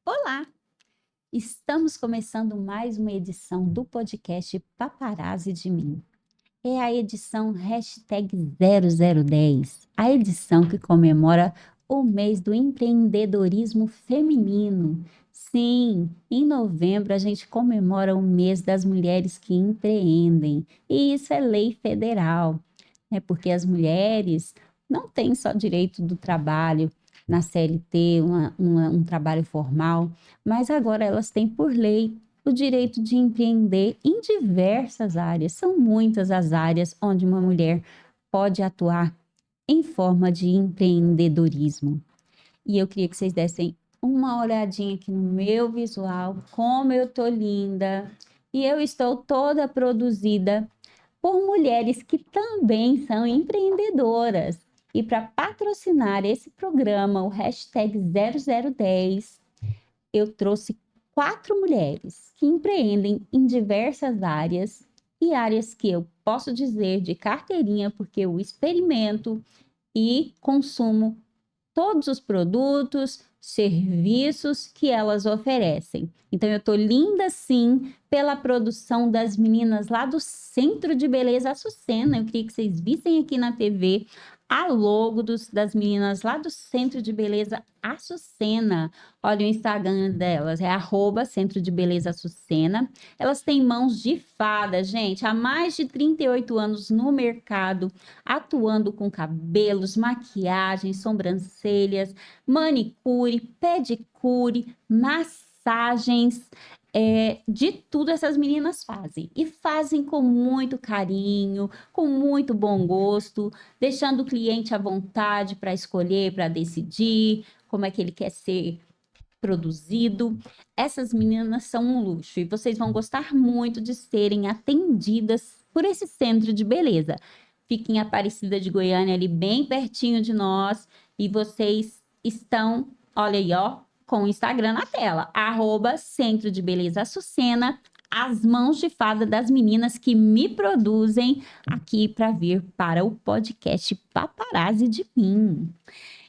Olá! Estamos começando mais uma edição do podcast Paparazzi de Mim. É a edição #0010, a edição que comemora o mês do empreendedorismo feminino. Sim, em novembro a gente comemora o mês das mulheres que empreendem, e isso é lei federal, né? Porque as mulheres não têm só direito do trabalho na CLT, um trabalho formal, mas agora elas têm por lei o direito de empreender em diversas áreas. São muitas as áreas onde uma mulher pode atuar em forma de empreendedorismo. E eu queria que vocês dessem uma olhadinha aqui no meu visual, como eu tô linda. E eu estou toda produzida por mulheres que também são empreendedoras. E para patrocinar esse programa, o #0010, eu trouxe 4 mulheres que empreendem em diversas áreas e áreas que eu posso dizer de carteirinha, porque eu experimento e consumo todos os produtos, serviços que elas oferecem. Então, eu tô linda sim pela produção das meninas lá do Centro de Beleza Açucena. Eu queria que vocês vissem aqui na TV a logo das meninas lá do Centro de Beleza Açucena. Olha o Instagram delas, é @Centro de Beleza Açucena. Elas têm mãos de fada, gente, há mais de 38 anos no mercado, atuando com cabelos, maquiagem, sobrancelhas, manicure, pedicure, massagens, de tudo essas meninas fazem. E fazem com muito carinho, com muito bom gosto, deixando o cliente à vontade para escolher, para decidir como é que ele quer ser produzido. Essas meninas são um luxo e vocês vão gostar muito de serem atendidas por esse centro de beleza. Fica em Aparecida de Goiânia, ali bem pertinho de nós, e vocês estão, olha aí, ó, com o Instagram na tela, @Centro de Beleza Açucena, as mãos de fada das meninas que me produzem aqui para vir para o podcast Paparazzi de Mim.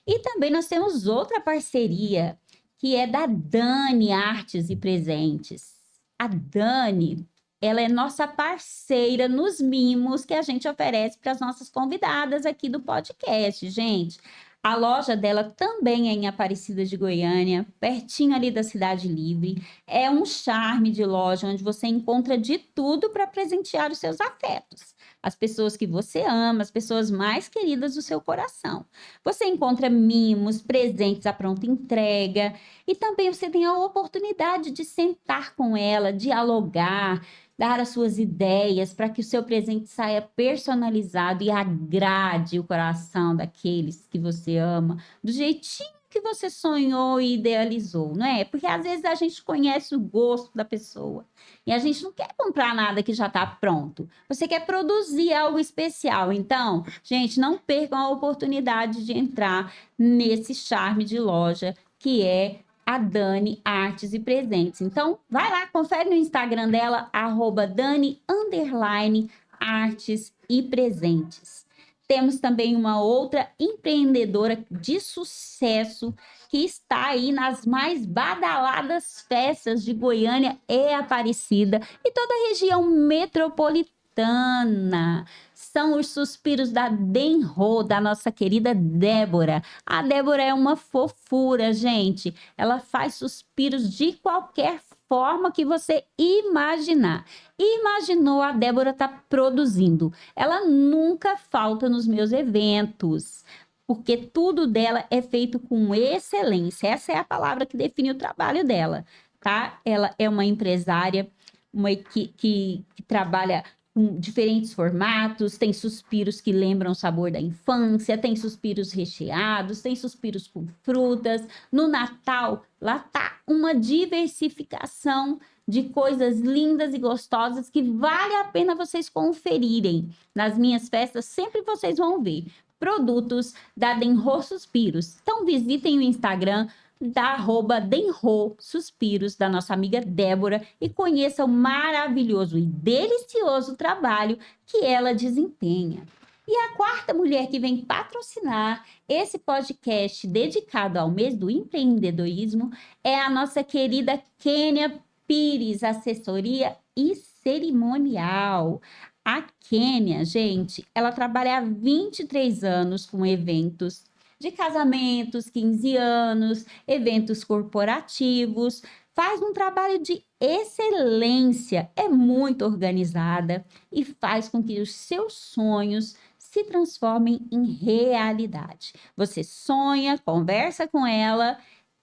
E também nós temos outra parceria, que é da Dani Artes e Presentes. A Dani, ela é nossa parceira nos mimos que a gente oferece para as nossas convidadas aqui do podcast, gente. A loja dela também é em Aparecida de Goiânia, pertinho ali da Cidade Livre. É um charme de loja onde você encontra de tudo para presentear os seus afetos. As pessoas que você ama, as pessoas mais queridas do seu coração. Você encontra mimos, presentes à pronta entrega, e também você tem a oportunidade de sentar com ela, dialogar, dar as suas ideias para que o seu presente saia personalizado e agrade o coração daqueles que você ama, do jeitinho que você sonhou e idealizou, não é? Porque às vezes a gente conhece o gosto da pessoa e a gente não quer comprar nada que já está pronto. Você quer produzir algo especial. Então, gente, não percam a oportunidade de entrar nesse charme de loja que é a Dani Artes e Presentes. Então, vai lá, confere no Instagram dela, @Dani_Artes e Presentes. Temos também uma outra empreendedora de sucesso que está aí nas mais badaladas festas de Goiânia e Aparecida e toda a região metropolitana. São os suspiros da Denro, da nossa querida Débora. A Débora é uma fofura, gente. Ela faz suspiros de qualquer forma que você imaginar. Imaginou, a Débora tá produzindo. Ela nunca falta nos meus eventos, porque tudo dela é feito com excelência. Essa é a palavra que define o trabalho dela, tá? Ela é uma empresária, que trabalha com diferentes formatos, tem suspiros que lembram o sabor da infância, tem suspiros recheados, tem suspiros com frutas. No Natal, lá tá uma diversificação de coisas lindas e gostosas que vale a pena vocês conferirem. Nas minhas festas, sempre vocês vão ver produtos da Denro Suspiros. Então, visitem o Instagram da @Denro Suspiros, da nossa amiga Débora, e conheça o maravilhoso e delicioso trabalho que ela desempenha. E a quarta mulher que vem patrocinar esse podcast dedicado ao mês do empreendedorismo é a nossa querida Kênia Pires, assessoria e cerimonial. A Kênia, gente, ela trabalha há 23 anos com eventos de casamentos, 15 anos, eventos corporativos, faz um trabalho de excelência, é muito organizada e faz com que os seus sonhos se transformem em realidade. Você sonha, conversa com ela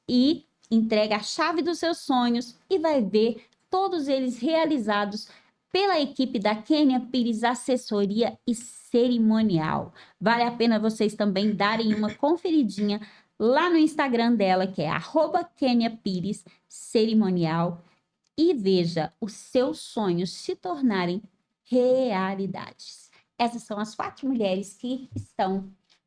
e entrega a chave dos seus sonhos e vai ver todos eles realizados pela equipe da Kênia Pires Assessoria e Cerimonial. Vale a pena vocês também darem uma conferidinha lá no Instagram dela, que é @KêniaPires Cerimonial, e veja os seus sonhos se tornarem realidades. Essas são as 4 mulheres que estão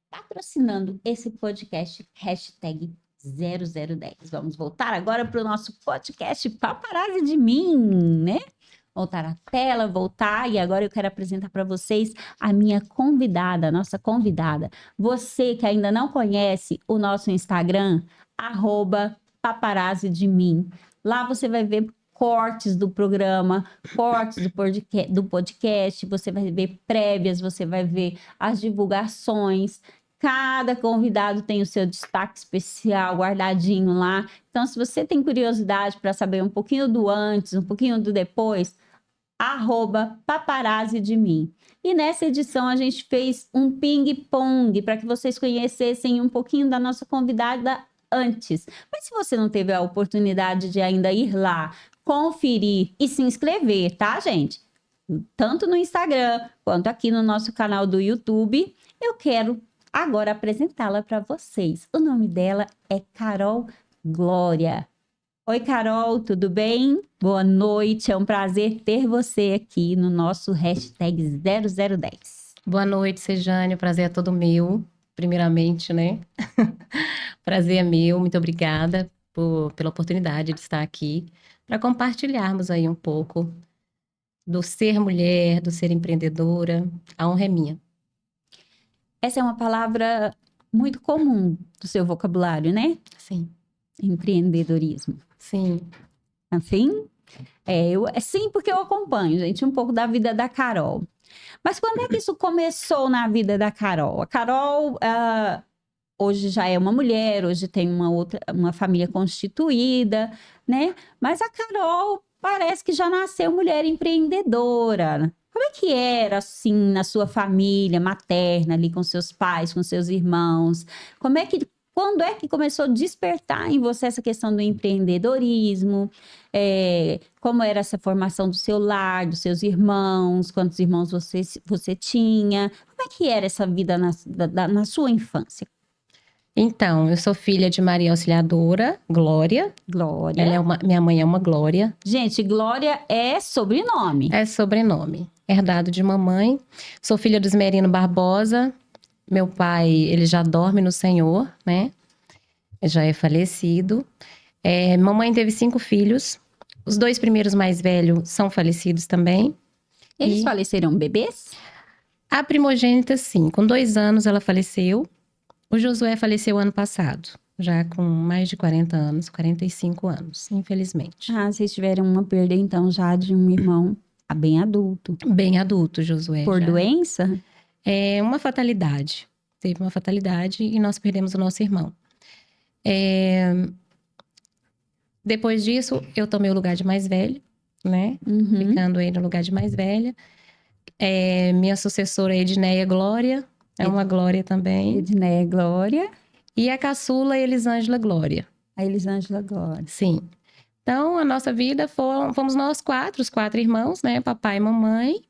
patrocinando esse podcast hashtag 0010. Vamos voltar agora para o nosso podcast Paparazzi de Mim, né? Voltar a tela, voltar, e agora eu quero apresentar para vocês a minha convidada, a nossa convidada. Você que ainda não conhece o nosso Instagram, @paparazzi de mim. Lá você vai ver cortes do programa, cortes do podcast, você vai ver prévias, você vai ver as divulgações. Cada convidado tem o seu destaque especial guardadinho lá. Então, se você tem curiosidade para saber um pouquinho do antes, um pouquinho do depois, @paparazzi de mim. E nessa edição a gente fez um ping-pong para que vocês conhecessem um pouquinho da nossa convidada antes. Mas se você não teve a oportunidade de ainda ir lá, conferir e se inscrever, tá, gente? Tanto no Instagram quanto aqui no nosso canal do YouTube, eu quero agora apresentá-la para vocês. O nome dela é Carol Glória. Oi, Carol, tudo bem? Boa noite, é um prazer ter você aqui no nosso hashtag 0010. Boa noite, Sejane, o prazer é todo meu, primeiramente, né? Prazer é meu, muito obrigada pela oportunidade de estar aqui para compartilharmos aí um pouco do ser mulher, do ser empreendedora. A honra é minha. Essa é uma palavra muito comum do seu vocabulário, né? Sim. Empreendedorismo. Sim. Assim? Sim, porque eu acompanho, gente, um pouco da vida da Carol. Mas quando é que isso começou na vida da Carol? A Carol hoje já é uma mulher, hoje tem uma família constituída, né? Mas a Carol parece que já nasceu mulher empreendedora. Como é que era, assim, na sua família materna, ali com seus pais, com seus irmãos? Quando é que começou a despertar em você essa questão do empreendedorismo? Como era essa formação do seu lar, dos seus irmãos? Quantos irmãos você tinha? Como é que era essa vida na sua infância? Então, eu sou filha de Maria Auxiliadora, Glória. Glória. Minha mãe é uma Glória. Gente, Glória é sobrenome. É sobrenome, herdado de mamãe. Sou filha do Esmerino Barbosa. Meu pai, ele já dorme no Senhor, né? Já é falecido. Mamãe teve 5 filhos. Os 2 primeiros mais velhos são falecidos também. Eles faleceram bebês? A primogênita, sim. Com 2 anos ela faleceu. O Josué faleceu ano passado, já com mais de 40 anos, 45 anos, infelizmente. Vocês tiveram uma perda, então, já de um irmão bem adulto. Bem adulto, Josué. Por já. Doença? É uma fatalidade. Teve uma fatalidade e nós perdemos o nosso irmão. Depois disso, eu tomei o lugar de mais velho, né? Uhum. Ficando aí no lugar de mais velha. Minha sucessora é Edneia Glória. É uma Glória também. Edneia Glória. E a caçula é Elisângela Glória. A Elisângela Glória. Sim. Então, a nossa vida fomos nós 4, os 4 irmãos, né? Papai e mamãe.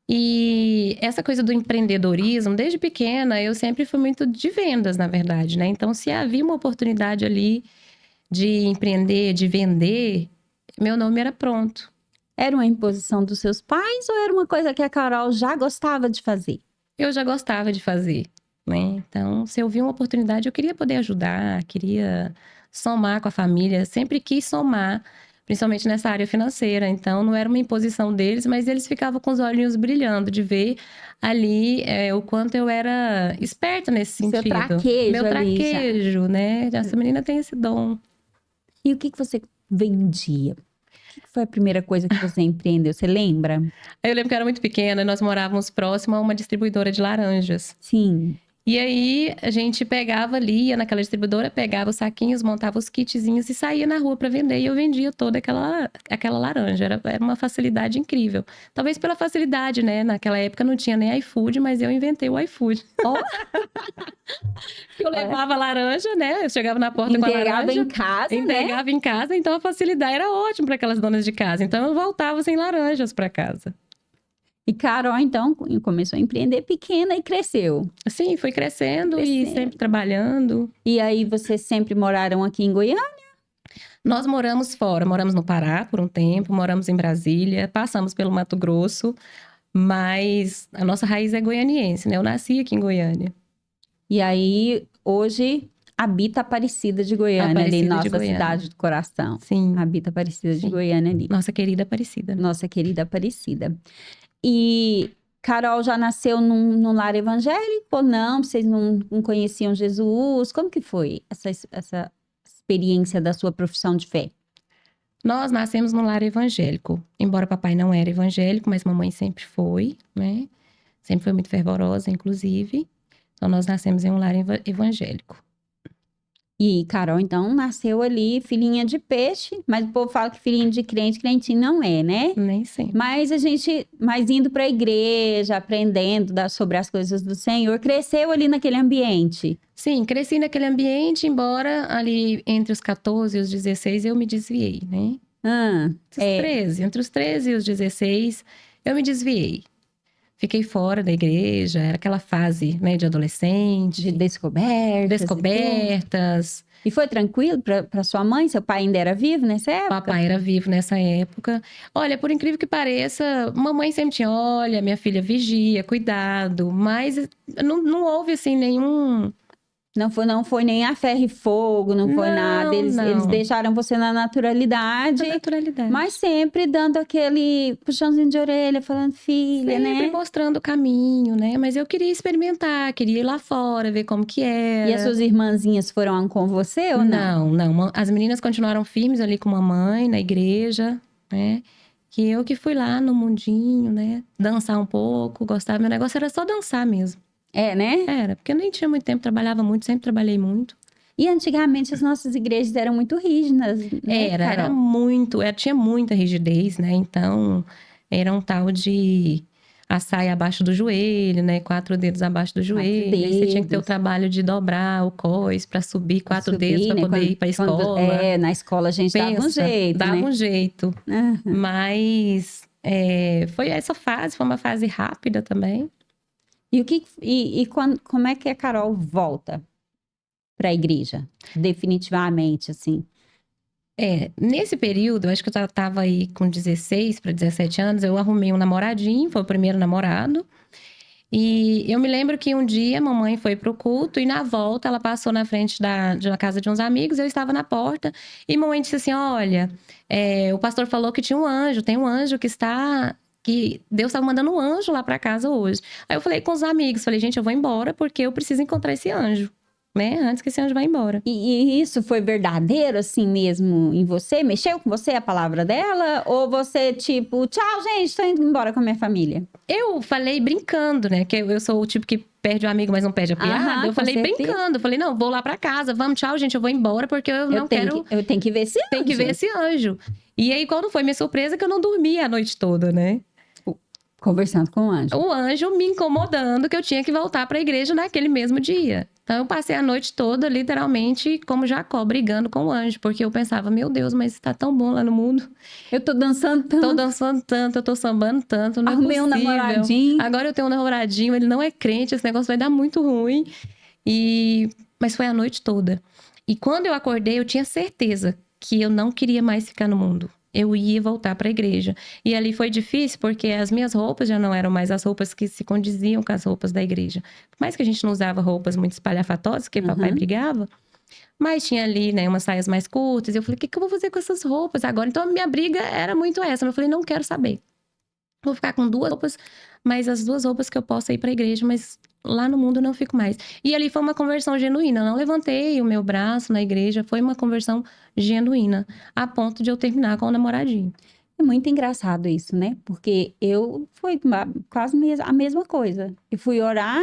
E essa coisa do empreendedorismo, desde pequena, eu sempre fui muito de vendas, na verdade, né? Então, se havia uma oportunidade ali de empreender, de vender, meu nome era pronto. Era uma imposição dos seus pais ou era uma coisa que a Carol já gostava de fazer? Eu já gostava de fazer, né? Então, se eu vi uma oportunidade, eu queria poder ajudar, queria somar com a família, sempre quis somar principalmente nessa área financeira. Então, não era uma imposição deles, mas eles ficavam com os olhinhos brilhando de ver ali o quanto eu era esperta nesse Seu sentido. traquejo Meu ali já. traquejo, né? Essa menina tem esse dom. E o que você vendia? O que foi a primeira coisa que você empreendeu? Você lembra? Eu lembro que eu era muito pequena, nós morávamos próximo a uma distribuidora de laranjas. Sim. E aí, a gente pegava ali, ia naquela distribuidora, pegava os saquinhos, montava os kitzinhos e saía na rua para vender. E eu vendia toda aquela laranja. Era uma facilidade incrível. Talvez pela facilidade, né? Naquela época não tinha nem iFood, mas eu inventei o iFood. Ó, Eu levava a laranja, né? Eu chegava na porta com a entregava laranja. em casa, né? Entregava em casa, então a facilidade era ótima para aquelas donas de casa. Então eu voltava sem laranjas para casa. E Carol, então, começou a empreender pequena e cresceu. Assim, fui crescendo e Crescendo. sempre trabalhando. E aí, vocês sempre moraram aqui em Goiânia? Nós moramos fora, moramos no Pará por um tempo, moramos em Brasília, passamos pelo Mato Grosso, mas a nossa raiz é goianiense, né? Eu nasci aqui em Goiânia. E aí, hoje, habita Aparecida de Goiânia, Aparecida ali, de nossa Goiânia. cidade do coração. Sim, Habita Aparecida de Sim. Goiânia ali. nossa querida Aparecida. Né? Nossa querida Aparecida. E Carol já nasceu num lar evangélico ou não? Vocês não conheciam Jesus? Como que foi essa experiência da sua profissão de fé? Nós nascemos num lar evangélico. Embora papai não era evangélico, mas mamãe sempre foi, né? Sempre foi muito fervorosa, inclusive. Então, nós nascemos em um lar evangélico. E Carol, então, nasceu ali filhinha de peixe, mas o povo fala que filhinha de crente, crentinho não é, né? Nem sempre. Mas mas indo para a igreja, aprendendo sobre as coisas do Senhor, cresceu ali naquele ambiente. Sim, cresci naquele ambiente, embora ali entre os 14 e os 16 eu me desviei, né? Entre os 13 e os 16 eu me desviei. Fiquei fora da igreja, era aquela fase, né, de adolescente. De descobertas. E foi tranquilo para sua mãe? Seu pai ainda era vivo nessa época? Papai era vivo nessa época. Olha, por incrível que pareça, mamãe sempre tinha, olha, minha filha vigia, cuidado, mas não houve assim nenhum... Não foi nem a ferro e fogo, não foi nada. Eles deixaram você na naturalidade. Mas sempre dando aquele puxãozinho de orelha, falando, filha, né? Sempre mostrando o caminho, né? Mas eu queria experimentar, queria ir lá fora, ver como que era. E as suas irmãzinhas foram com você ou não? Não. As meninas continuaram firmes ali com a mamãe, na igreja, né? Que eu que fui lá no mundinho, né? Dançar um pouco, gostava. Meu negócio era só dançar mesmo. É, né? Era, porque eu nem tinha muito tempo, trabalhava muito, sempre trabalhei muito. E antigamente as nossas igrejas eram muito rígidas, né, era muito, tinha muita rigidez, né? Então, era um tal de a saia abaixo do joelho, né? 4 dedos abaixo do joelho. Aí você tinha que ter o trabalho de dobrar o cós para subir 4 dedos para poder ir para a escola. Na escola a gente dava um jeito, dava né? um jeito. Mas essa fase, foi uma fase rápida também. Como é que a Carol volta para a igreja? Definitivamente, assim. Nesse período, eu acho que eu estava aí com 16 para 17 anos, eu arrumei um namoradinho, foi o primeiro namorado. E eu me lembro que um dia a mamãe foi pro culto e na volta ela passou na frente de uma casa de uns amigos, eu estava na porta e mamãe disse assim, olha, o pastor falou que tinha um anjo, tem um anjo que Deus estava mandando um anjo lá para casa hoje. Aí eu falei com os amigos, falei, gente, eu vou embora porque eu preciso encontrar esse anjo, né? Antes que esse anjo vá embora. E isso foi verdadeiro, assim mesmo, em você? Mexeu com você a palavra dela? Ou você, tipo, tchau, gente, tô indo embora com a minha família? Eu falei brincando, né? Que eu sou o tipo que perde o amigo, mas não perde a piada. Eu falei brincando, falei, não, vou lá para casa, vamos, tchau, gente, eu vou embora porque eu não quero... Eu tenho que ver esse anjo. Tem que ver esse anjo. E aí, quando foi minha surpresa, que eu não dormia a noite toda, né? Conversando com o anjo. O anjo me incomodando que eu tinha que voltar para a igreja naquele mesmo dia. Então, eu passei a noite toda, literalmente, como Jacó, brigando com o anjo. Porque eu pensava, meu Deus, mas está tão bom lá no mundo. Eu tô dançando tanto. Tô dançando tanto, eu tô sambando tanto, não Arrumei é possível. um namoradinho. Agora eu tenho um namoradinho, ele não é crente, esse negócio vai dar muito ruim. Mas foi a noite toda. E quando eu acordei, eu tinha certeza que eu não queria mais ficar no mundo. Eu ia voltar para a igreja. E ali foi difícil, porque as minhas roupas já não eram mais as roupas que se condiziam com as roupas da igreja. Por mais que a gente não usava roupas muito espalhafatosas, porque papai brigava, Mas tinha ali, né, umas saias mais curtas. E eu falei, o que que eu vou fazer com essas roupas agora? Então, a minha briga era muito essa. Eu falei, não quero saber. Vou ficar com 2 roupas, mas as 2 roupas que eu posso ir pra igreja, mas lá no mundo eu não fico mais. E ali foi uma conversão genuína. Eu não levantei o meu braço na igreja, foi uma conversão genuína, a ponto de eu terminar com o namoradinho. É muito engraçado isso, né? Porque eu fui quase a mesma coisa. Eu fui orar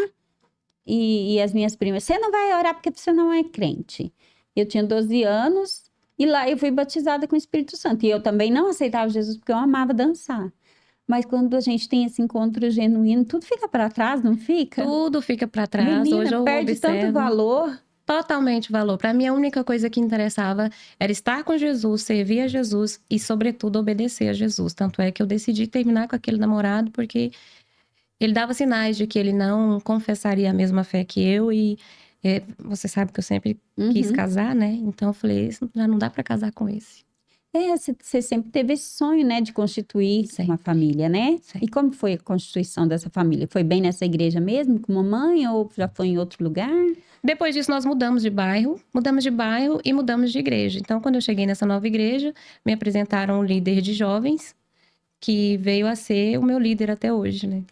e as minhas primas, você não vai orar porque você não é crente. Eu tinha 12 anos e lá eu fui batizada com o Espírito Santo. E eu também não aceitava Jesus porque eu amava dançar. Mas quando a gente tem esse encontro genuíno, tudo fica para trás, não fica? Tudo fica pra trás. Menina, Hoje eu perde tanto observo valor. totalmente valor. Pra mim, a única coisa que interessava era estar com Jesus, servir a Jesus e, sobretudo, obedecer a Jesus. Tanto é que eu decidi terminar com aquele namorado porque ele dava sinais de que ele não confessaria a mesma fé que eu e você sabe que eu sempre quis Uhum. casar, né? Então eu falei, "Isso já não dá pra casar com esse." Você sempre teve esse sonho, né, de constituir Sempre. uma família, né? Sempre. E como foi a constituição dessa família? Foi bem nessa igreja mesmo, com mamãe, ou já foi em outro lugar? Depois disso, nós mudamos de bairro e mudamos de igreja. Então, quando eu cheguei nessa nova igreja, me apresentaram um líder de jovens, que veio a ser o meu líder até hoje, né?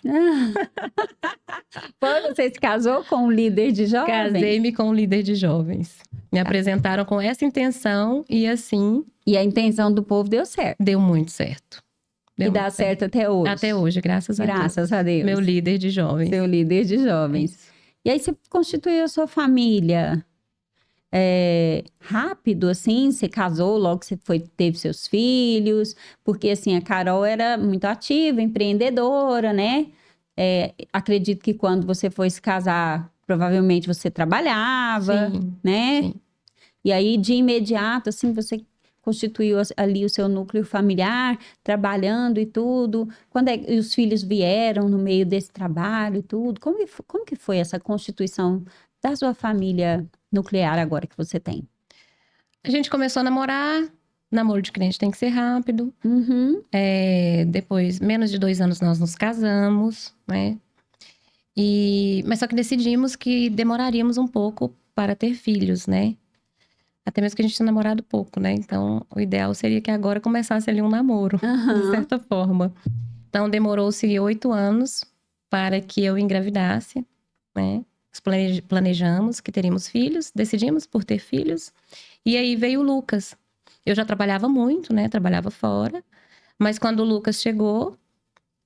Foi, você se casou com um líder de jovens? Casei-me com um líder de jovens. Me apresentaram com essa intenção e assim E a intenção do povo deu certo. deu muito certo. E Deu dá muito certo até hoje. Até hoje, graças a Deus. Graças a Deus. Meu líder de jovens. Seu líder de jovens. Isso. E aí você constituiu a sua família rápido, assim? Você casou, logo você teve seus filhos? Porque, assim, a Carol era muito ativa, empreendedora, né? Acredito que quando você foi se casar, provavelmente você trabalhava, Sim, né? sim. E aí, de imediato, assim, você constituiu ali o seu núcleo familiar, trabalhando e tudo. Quando e os filhos vieram no meio desse trabalho e tudo? Como que foi essa constituição da sua família nuclear agora que você tem? A gente começou a namorar. Namoro de crente tem que ser rápido. Uhum. Depois, menos de 2 anos, nós nos casamos, né? Mas só que decidimos que demoraríamos um pouco para ter filhos, né? Até mesmo que a gente tinha namorado pouco, né? Então, o ideal seria que agora começasse ali um namoro, de Aham. certa forma. Então, demorou-se 8 anos para que eu engravidasse, né? Planejamos que teríamos filhos, decidimos por ter filhos. E aí veio o Lucas. Eu já trabalhava muito, né? Trabalhava fora. Mas quando o Lucas chegou,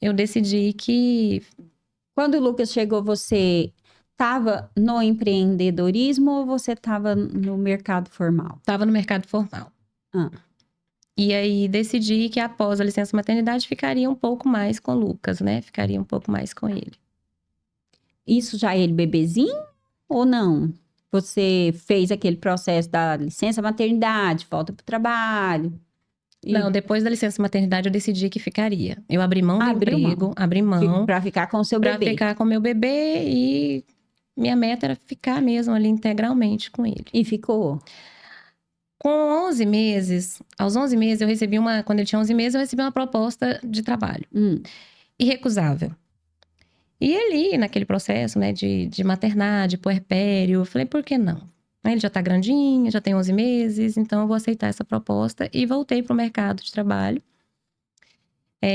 eu decidi que Quando o Lucas chegou, você estava no empreendedorismo ou você estava no mercado formal? estava no mercado formal. Ah. E aí decidi que após a licença maternidade ficaria um pouco mais com o Lucas, né? Ficaria um pouco mais com ele. Isso já ele bebezinho ou não? Você fez aquele processo da licença maternidade, volta para o trabalho. Não, depois da licença maternidade eu decidi que ficaria. Eu abri mão do emprego, abri mão Para ficar com o seu para bebê. ficar com meu bebê e minha meta era ficar mesmo ali integralmente com ele. E ficou. Com 11 meses, aos 11 meses eu recebi quando ele tinha 11 meses, eu recebi uma proposta de trabalho. Irrecusável. E ali, naquele processo, né, de maternar, de puerpério, eu falei, por que não? Ele já tá grandinho, já tem 11 meses, então eu vou aceitar essa proposta. E voltei pro mercado de trabalho,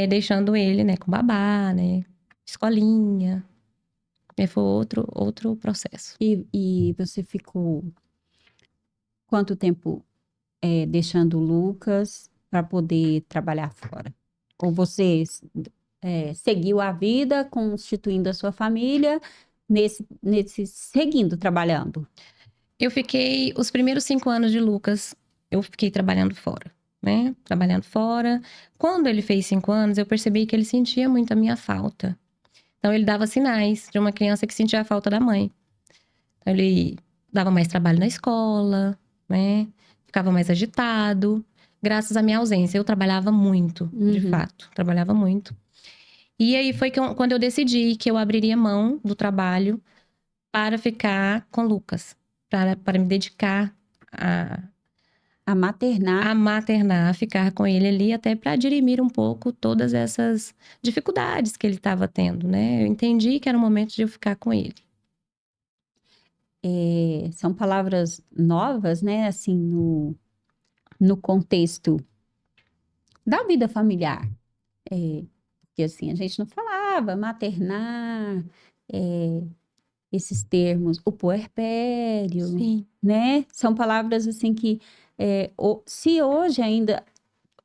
deixando ele, né, com babá, né, escolinha. E foi outro processo. E você ficou quanto tempo deixando o Lucas para poder trabalhar fora? Ou você seguiu a vida, constituindo a sua família, seguindo trabalhando? Eu fiquei, os primeiros 5 anos de Lucas, eu fiquei trabalhando fora, né? Trabalhando fora. Quando ele fez 5 anos, eu percebi que ele sentia muito a minha falta. Então, ele dava sinais de uma criança que sentia a falta da mãe. Então, ele dava mais trabalho na escola, né? Ficava mais agitado. Graças à minha ausência, eu trabalhava muito, de fato. Trabalhava muito. E aí, foi quando eu decidi que eu abriria mão do trabalho para ficar com o Lucas. Para me dedicar A maternar. a maternar, a ficar com ele ali, até para dirimir um pouco todas essas dificuldades que ele estava tendo, né? Eu entendi que era o momento de eu ficar com ele. são palavras novas, né? Assim, no contexto da vida familiar. Porque assim, a gente não falava maternar, é, esses termos, o puerpério, Sim. né? São palavras assim que, se hoje ainda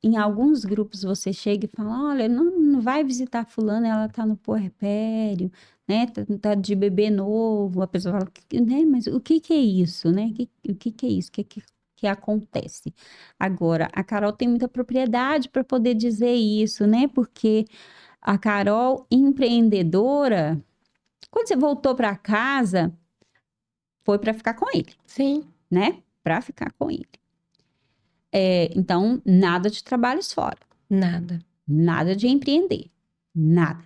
em alguns grupos você chega e fala, olha, não vai visitar fulana, ela tá no puerpério, né? Tá de bebê novo, a pessoa fala, né? Mas o que que é isso, né? O que que é isso? O que que acontece? Agora, a Carol tem muita propriedade para poder dizer isso, né? Porque a Carol, empreendedora, quando você voltou para casa, foi para ficar com ele, Sim. né? Para ficar com ele. Então, nada de trabalhos fora, Nada. nada de empreender, nada.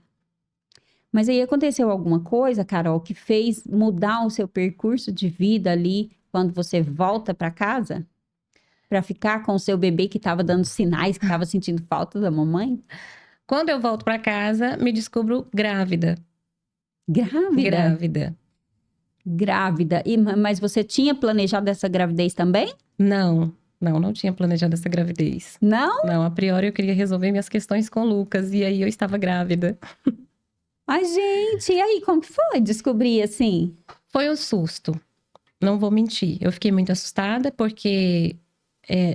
Mas aí aconteceu alguma coisa, Carol, que fez mudar o seu percurso de vida ali quando você volta para casa? Para ficar com o seu bebê que estava dando sinais, que estava sentindo falta da mamãe? Quando eu volto para casa, me descubro grávida. Grávida? Grávida. Grávida. Mas você tinha planejado essa gravidez também? Não tinha planejado essa gravidez. Não? Não, a priori eu queria resolver minhas questões com o Lucas e aí eu estava grávida. Ai, gente, e aí, como que foi descobrir assim? Foi um susto, não vou mentir. Eu fiquei muito assustada porque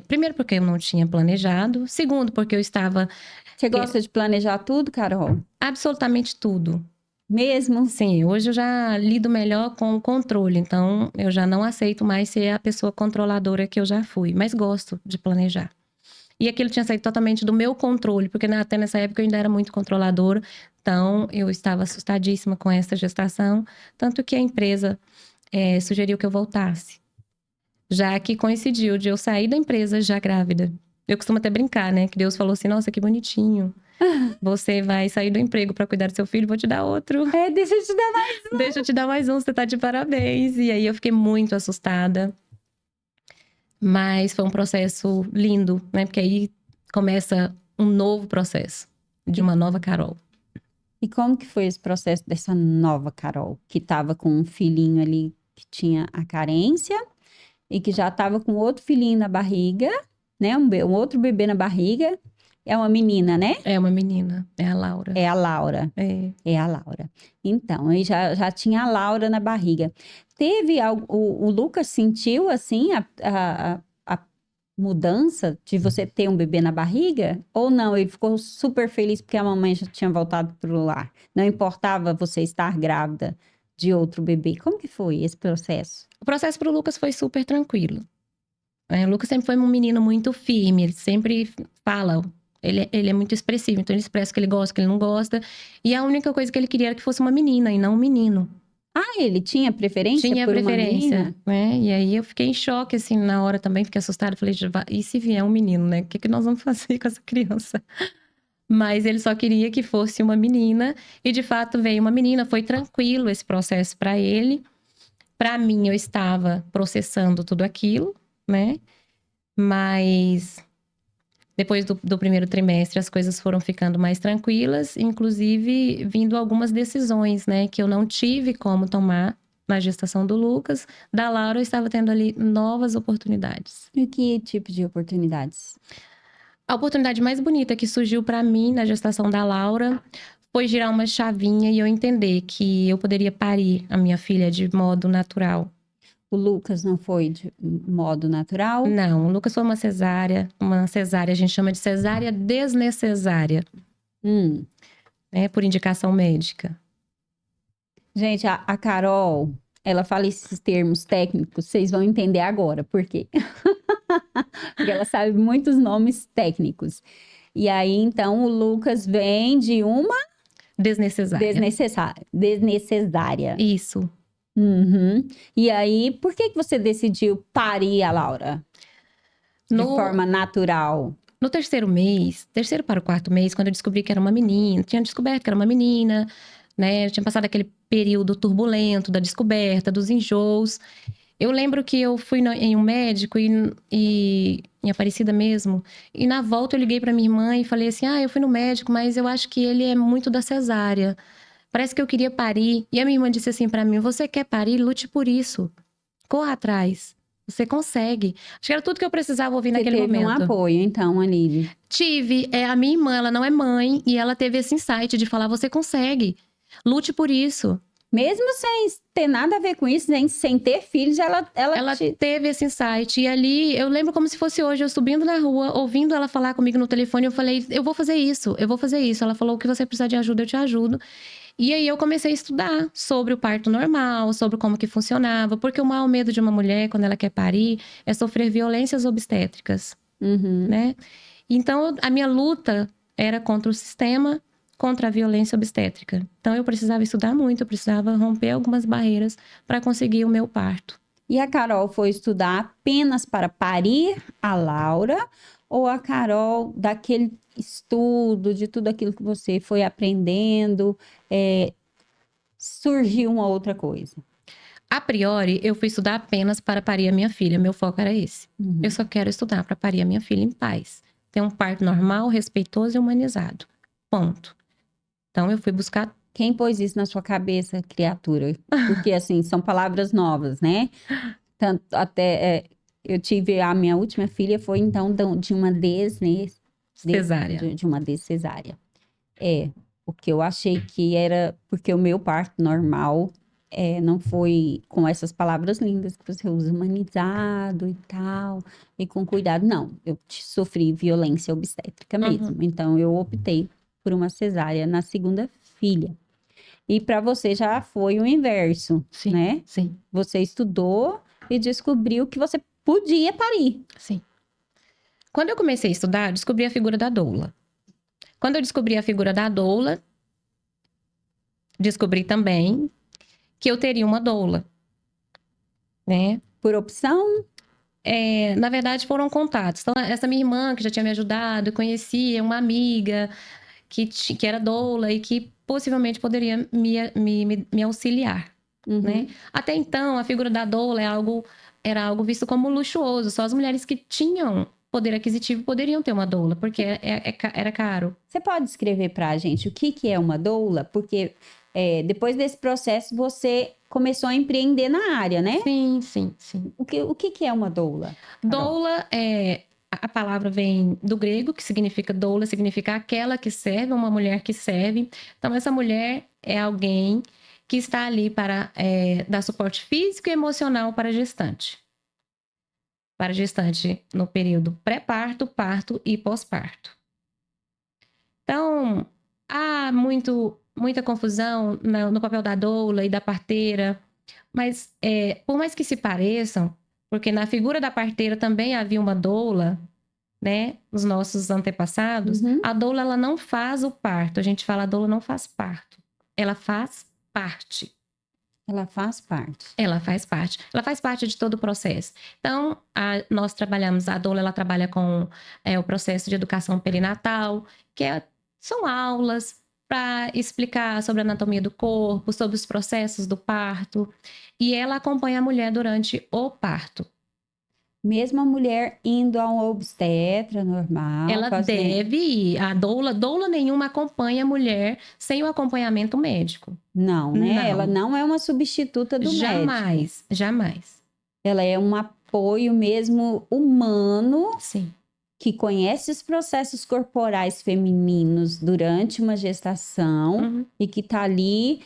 primeiro porque eu não tinha planejado, segundo porque eu estava Você gosta de planejar tudo, Carol? absolutamente tudo. Mesmo? Sim, hoje eu já lido melhor com o controle, então eu já não aceito mais ser a pessoa controladora que eu já fui, mas gosto de planejar. E aquilo tinha saído totalmente do meu controle, porque até nessa época eu ainda era muito controladora, então eu estava assustadíssima com essa gestação, tanto que a empresa sugeriu que eu voltasse. Já que coincidiu de eu sair da empresa já grávida. Eu costumo até brincar, né? Que Deus falou assim: nossa, que bonitinho. Você vai sair do emprego para cuidar do seu filho, vou te dar outro. Deixa eu te dar mais. Deixa eu te dar mais um, você tá de parabéns. E aí eu fiquei muito assustada. Mas foi um processo lindo, né? Porque aí começa um novo processo de uma nova Carol. E como que foi esse processo dessa nova Carol, que estava com um filhinho ali que tinha a carência e que já estava com outro filhinho na barriga, né? Um outro bebê na barriga. É uma menina, né? É uma menina, é a Laura. É a Laura. É. É a Laura. Então, aí já tinha a Laura na barriga. Teve algo, o Lucas sentiu, assim, a mudança de você ter um bebê na barriga? Ou não? Ele ficou super feliz porque a mamãe já tinha voltado para o lar. Não importava você estar grávida de outro bebê. Como que foi esse processo? O processo para o Lucas foi super tranquilo. O Lucas sempre foi um menino muito firme, ele sempre fala. Ele é muito expressivo, então ele expressa o que ele gosta, o que ele não gosta. E a única coisa que ele queria era que fosse uma menina e não um menino. Ah, ele tinha preferência Tinha por preferência, uma menina? né? E aí eu fiquei em choque, assim, na hora também, fiquei assustada. Falei, e se vier um menino, né? O que nós vamos fazer com essa criança? Mas ele só queria que fosse uma menina. E de fato veio uma menina, foi tranquilo esse processo para ele. Para mim, eu estava processando tudo aquilo, né? Mas depois do primeiro trimestre, as coisas foram ficando mais tranquilas, inclusive vindo algumas decisões, né, que eu não tive como tomar na gestação do Lucas. Da Laura, eu estava tendo ali novas oportunidades. E que tipo de oportunidades? A oportunidade mais bonita que surgiu para mim na gestação da Laura foi girar uma chavinha e eu entender que eu poderia parir a minha filha de modo natural. O Lucas não foi de modo natural? Não, o Lucas foi uma cesárea, a gente chama de cesárea desnecessária, né, por indicação médica. Gente, a Carol, ela fala esses termos técnicos, vocês vão entender agora, por quê? Porque ela sabe muitos nomes técnicos. E aí, então, o Lucas vem de uma Desnecessária. desnecessária. Isso. Uhum. E aí, por que você decidiu parir a Laura? De forma natural? No terceiro para o quarto mês, quando eu descobri que era uma menina, tinha descoberto que era uma menina, né? Eu tinha passado aquele período turbulento da descoberta, dos enjoos. Eu lembro que eu fui em um médico e em Aparecida mesmo, e na volta eu liguei para minha irmã e falei assim: eu fui no médico, mas eu acho que ele é muito da cesárea. Parece que eu queria parir. E a minha irmã disse assim para mim: você quer parir? Lute por isso. Corra atrás. Você consegue. Acho que era tudo que eu precisava ouvir Você naquele teve momento. um apoio, então, Aline. Tive. A minha irmã, ela não é mãe, e ela teve esse insight de falar: você consegue. Lute por isso. Mesmo sem ter nada a ver com isso, sem ter filhos, ela Ela teve esse insight. E ali, eu lembro como se fosse hoje, eu subindo na rua, ouvindo ela falar comigo no telefone, eu falei: eu vou fazer isso, eu vou fazer isso. Ela falou: o que você precisar de ajuda, eu te ajudo. E aí eu comecei a estudar sobre o parto normal, sobre como que funcionava, porque o maior medo de uma mulher, quando ela quer parir, é sofrer violências obstétricas, Uhum. né? Então, a minha luta era contra o sistema, contra a violência obstétrica. Então, eu precisava estudar muito, eu precisava romper algumas barreiras para conseguir o meu parto. E a Carol foi estudar apenas para parir a Laura? Ou a Carol, daquele estudo, de tudo aquilo que você foi aprendendo, surgiu uma outra coisa? A priori, eu fui estudar apenas para parir a minha filha. Meu foco era esse. Uhum. Eu só quero estudar para parir a minha filha em paz. Ter um parto normal, respeitoso e humanizado. Ponto. Então, eu fui buscar. Quem pôs isso na sua cabeça, criatura? Porque, assim, são palavras novas, né? Tanto até eu tive a minha última filha foi então de uma Cesárea. de uma cesárea. Porque eu achei que era porque o meu parto normal não foi com essas palavras lindas que você usa, humanizado e tal, e com cuidado. Não, eu sofri violência obstétrica mesmo. Então eu optei por uma cesárea na segunda filha. E para você já foi o inverso, Sim, né? sim, Você estudou e descobriu que você podia parir. sim. Quando eu comecei a estudar, eu descobri a figura da doula. Quando eu descobri a figura da doula, descobri também que eu teria uma doula, né? Por opção? Na verdade, foram contatos. Então, essa minha irmã, que já tinha me ajudado, conhecia uma amiga que era doula e que possivelmente poderia me auxiliar, Uhum. né? Até então, a figura da doula era algo visto como luxuoso. Só as mulheres que tinham poder aquisitivo poderiam ter uma doula, porque era caro. Você pode escrever para a gente o que é uma doula? Porque depois desse processo você começou a empreender na área, né? Sim, sim, sim. O que é uma doula? Carol? Doula a palavra vem do grego, que significa doula, significa aquela que serve, uma mulher que serve. Então, essa mulher é alguém que está ali para dar suporte físico e emocional para a gestante. Para a gestante no período pré-parto, parto e pós-parto. Então, há muita confusão no papel da doula e da parteira, mas por mais que se pareçam, porque na figura da parteira também havia uma doula, né? Os nossos antepassados, Uhum. a doula ela não faz o parto. A gente fala a doula não faz parto. Ela faz parte. Ela faz parte. Ela faz parte. Ela faz parte de todo o processo. Então, nós trabalhamos, a doula ela trabalha com o processo de educação perinatal, são aulas para explicar sobre a anatomia do corpo, sobre os processos do parto. E ela acompanha a mulher durante o parto. Mesmo a mulher indo a um obstetra normal, Ela deve ir. A doula nenhuma acompanha a mulher sem o acompanhamento médico. Não, né? Não. Ela não é uma substituta do médico. Jamais, jamais. Ela é um apoio mesmo humano. Sim. Que conhece os processos corporais femininos durante uma gestação e que está ali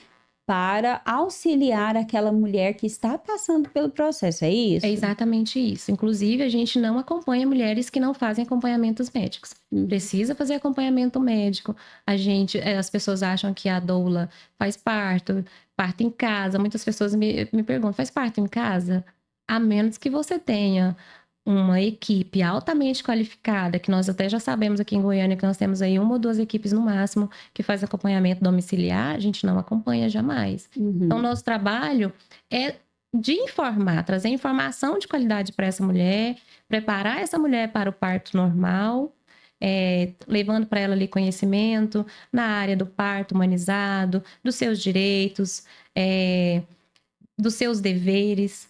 para auxiliar aquela mulher que está passando pelo processo, é isso? É exatamente isso. Inclusive, a gente não acompanha mulheres que não fazem acompanhamentos médicos. Precisa fazer acompanhamento médico. As pessoas acham que a doula faz parto em casa. Muitas pessoas me perguntam, faz parto em casa? A menos que você tenha uma equipe altamente qualificada, que nós até já sabemos aqui em Goiânia que nós temos aí 1 ou 2 equipes no máximo que faz acompanhamento domiciliar, a gente não acompanha jamais. Então, nosso trabalho é de informar, trazer informação de qualidade para essa mulher, preparar essa mulher para o parto normal, levando para ela ali conhecimento na área do parto humanizado, dos seus direitos, dos seus deveres.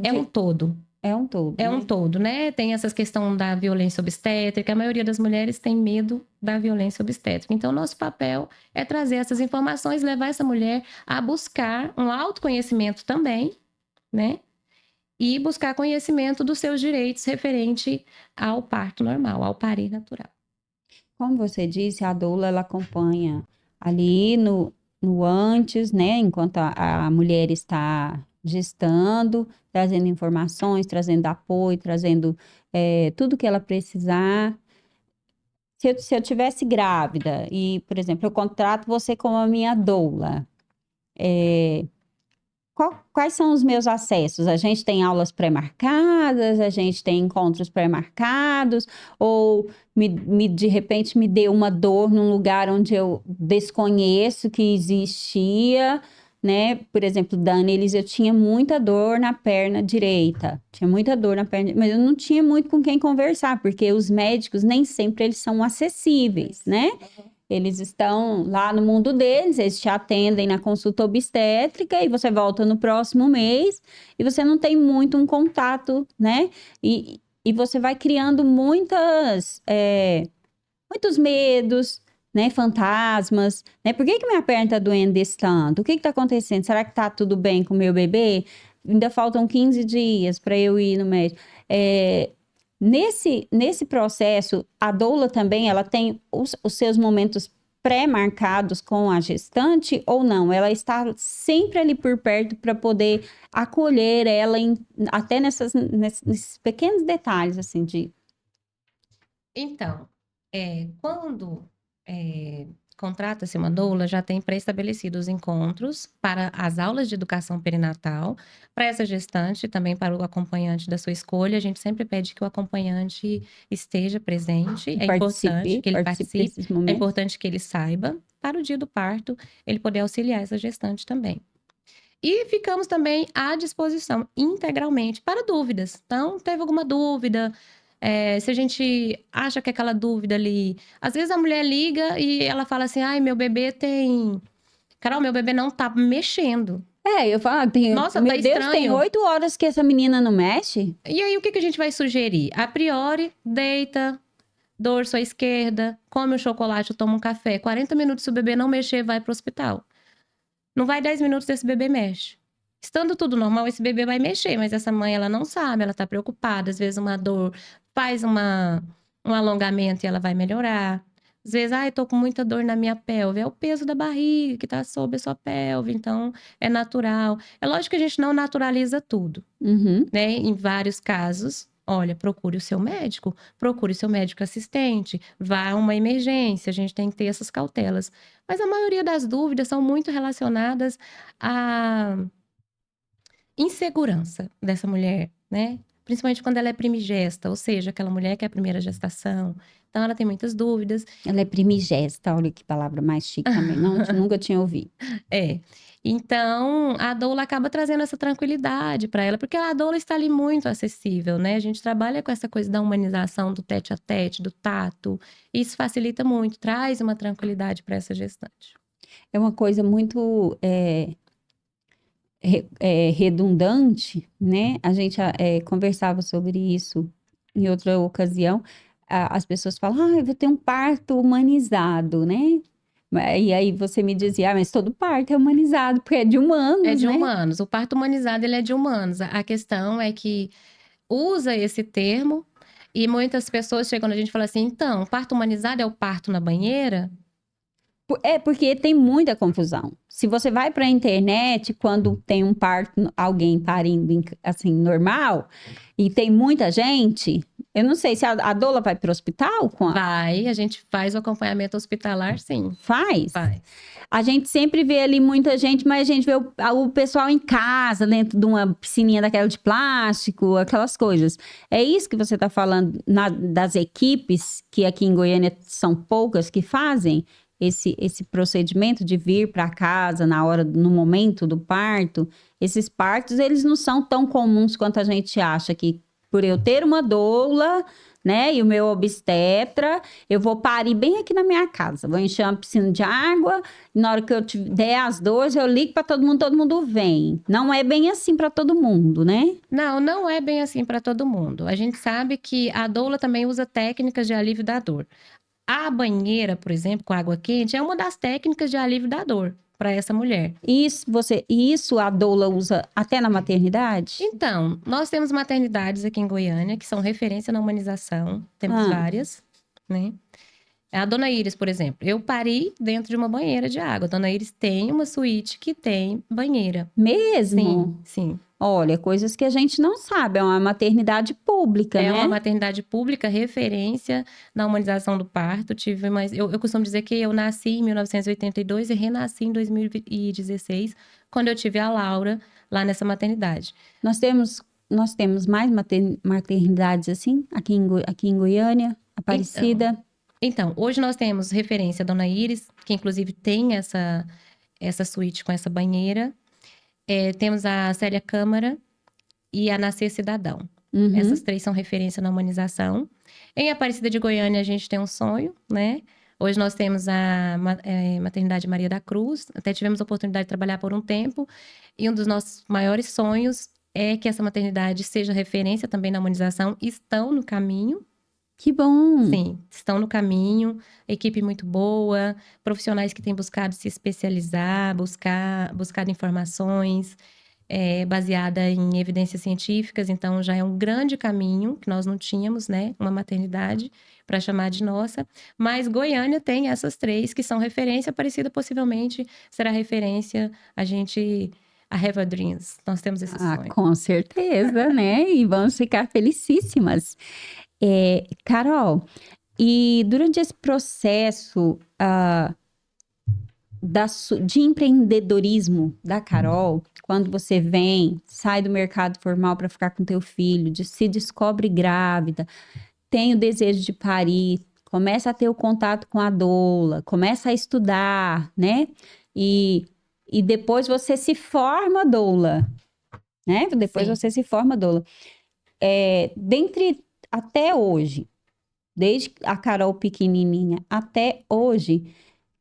É um todo. É um todo. É um todo, né? Tem essa questão da violência obstétrica. A maioria das mulheres tem medo da violência obstétrica. Então, nosso papel é trazer essas informações, levar essa mulher a buscar um autoconhecimento também, né? E buscar conhecimento dos seus direitos referente ao parto normal, ao parir natural. Como você disse, a doula ela acompanha ali no antes, né? Enquanto a mulher está gestando, trazendo informações, trazendo apoio, trazendo tudo que ela precisar. Se eu tivesse grávida e, por exemplo, eu contrato você como a minha doula, quais são os meus acessos? A gente tem aulas pré-marcadas, a gente tem encontros pré-marcados, ou de repente me deu uma dor num lugar onde eu desconheço que existia, né? Por exemplo, Danelis, eu tinha muita dor na perna direita, tinha muita dor na perna, mas eu não tinha muito com quem conversar, porque os médicos nem sempre eles são acessíveis, né? Eles estão lá no mundo deles, eles te atendem na consulta obstétrica e você volta no próximo mês e você não tem muito um contato, né? E você vai criando muitos medos, né? Fantasmas, né? Por que minha perna tá doendo desse tanto? O que tá acontecendo? Será que tá tudo bem com o meu bebê? Ainda faltam 15 dias para eu ir no médico. Nesse processo, a doula também, ela tem os seus momentos pré-marcados com a gestante ou não? Ela está sempre ali por perto para poder acolher ela até nesses pequenos detalhes, assim, de... Então, quando contrata-se uma doula, já tem pré-estabelecidos encontros para as aulas de educação perinatal, para essa gestante, também para o acompanhante da sua escolha. A gente sempre pede que o acompanhante esteja presente. É importante que ele participe, desses momentos. é importante que ele saiba, para o dia do parto, ele poder auxiliar essa gestante também. E ficamos também à disposição integralmente para dúvidas. Então, teve alguma dúvida? Se a gente acha que aquela dúvida ali... Às vezes a mulher liga e ela fala assim, ai, meu bebê tem... Carol, meu bebê não tá mexendo. Eu falo, Nossa, meu tá Deus, estranho. tem 8 horas que essa menina não mexe? E aí, o que a gente vai sugerir? A priori, deita, dorso à esquerda, come um chocolate, toma um café. 40 minutos, se o bebê não mexer, vai pro hospital. Não vai 10 minutos, esse bebê mexe. Estando tudo normal, esse bebê vai mexer, mas essa mãe, ela não sabe, ela tá preocupada. Às vezes uma dor faz um alongamento e ela vai melhorar. Às vezes, eu tô com muita dor na minha pelve. É o peso da barriga que tá sobre a sua pelve, então é natural. É lógico que a gente não naturaliza tudo, né? Em vários casos, olha, procure o seu médico assistente, vá a uma emergência, a gente tem que ter essas cautelas. Mas a maioria das dúvidas são muito relacionadas à insegurança dessa mulher, né? Principalmente quando ela é primigesta, ou seja, aquela mulher que é a primeira gestação. Então, ela tem muitas dúvidas. Ela é primigesta, olha que palavra mais chique também. Não, nunca tinha ouvido. Então, a doula acaba trazendo essa tranquilidade para ela, porque a doula está ali muito acessível, né? A gente trabalha com essa coisa da humanização, do tete a tete, do tato. Isso facilita muito, traz uma tranquilidade para essa gestante. É uma coisa muito redundante, né? A gente conversava sobre isso em outra ocasião. As pessoas falam, eu vou ter um parto humanizado, né? E aí você me dizia, mas todo parto é humanizado, porque é de humanos, né? É de humanos. O parto humanizado, ele é de humanos. A questão é que usa esse termo e muitas pessoas chegam na gente e falam assim, então, parto humanizado é o parto na banheira? Porque tem muita confusão. Se você vai para a internet, quando tem um parto, alguém parindo assim, normal, e tem muita gente, eu não sei se a doula vai para o hospital? Vai, a gente faz o acompanhamento hospitalar, sim. Faz? Faz. A gente sempre vê ali muita gente, mas a gente vê o pessoal em casa, dentro de uma piscininha daquela de plástico, aquelas coisas. É isso que você está falando das equipes, que aqui em Goiânia são poucas que fazem esse procedimento de vir para casa no momento do parto. Esses partos, eles não são tão comuns quanto a gente acha que por eu ter uma doula, né, e o meu obstetra, eu vou parir bem aqui na minha casa. Vou encher uma piscina de água, e na hora que eu der as dores, eu ligo para todo mundo vem. Não é bem assim para todo mundo, né? Não, não é bem assim para todo mundo. A gente sabe que a doula também usa técnicas de alívio da dor. A banheira, por exemplo, com água quente, é uma das técnicas de alívio da dor. para essa mulher. Isso a doula usa até na maternidade? Então, nós temos maternidades aqui em Goiânia que são referência na humanização, temos várias, né? A Dona Iris, por exemplo, eu pari dentro de uma banheira de água. A Dona Iris tem uma suíte que tem banheira. Mesmo? Sim. Olha, coisas que a gente não sabe. É uma maternidade pública, né? É uma maternidade pública, referência na humanização do parto. Eu costumo dizer que eu nasci em 1982 e renasci em 2016, quando eu tive a Laura lá nessa maternidade. Nós temos mais maternidades assim, aqui em Goiânia, Aparecida. Então, hoje nós temos referência a Dona Iris, que inclusive tem essa suíte com essa banheira. Temos a Célia Câmara e a Nascer Cidadão. Essas 3 são referência na humanização. Em Aparecida de Goiânia, a gente tem um sonho, né? Hoje nós temos a Maternidade Maria da Cruz. Até tivemos a oportunidade de trabalhar por um tempo. E um dos nossos maiores sonhos é que essa maternidade seja referência também na humanização. Estão no caminho. Que bom! Sim, estão no caminho. Equipe muito boa. Profissionais que têm buscado se especializar, buscado informações baseada em evidências científicas. Então, já é um grande caminho que nós não tínhamos, né? Uma maternidade para chamar de nossa. Mas Goiânia tem essas 3 que são referência. Aparecida possivelmente será referência. A Have a Dreams. Nós temos esse sonho. Com certeza, né? E vamos ficar felicíssimas. Carol, e durante esse processo de empreendedorismo da Carol, quando você sai do mercado formal para ficar com teu filho, se descobre grávida, tem o desejo de parir, começa a ter o contato com a doula, começa a estudar, né? E depois você se forma doula, né? Depois você se forma doula. Até hoje, desde a Carol pequenininha até hoje,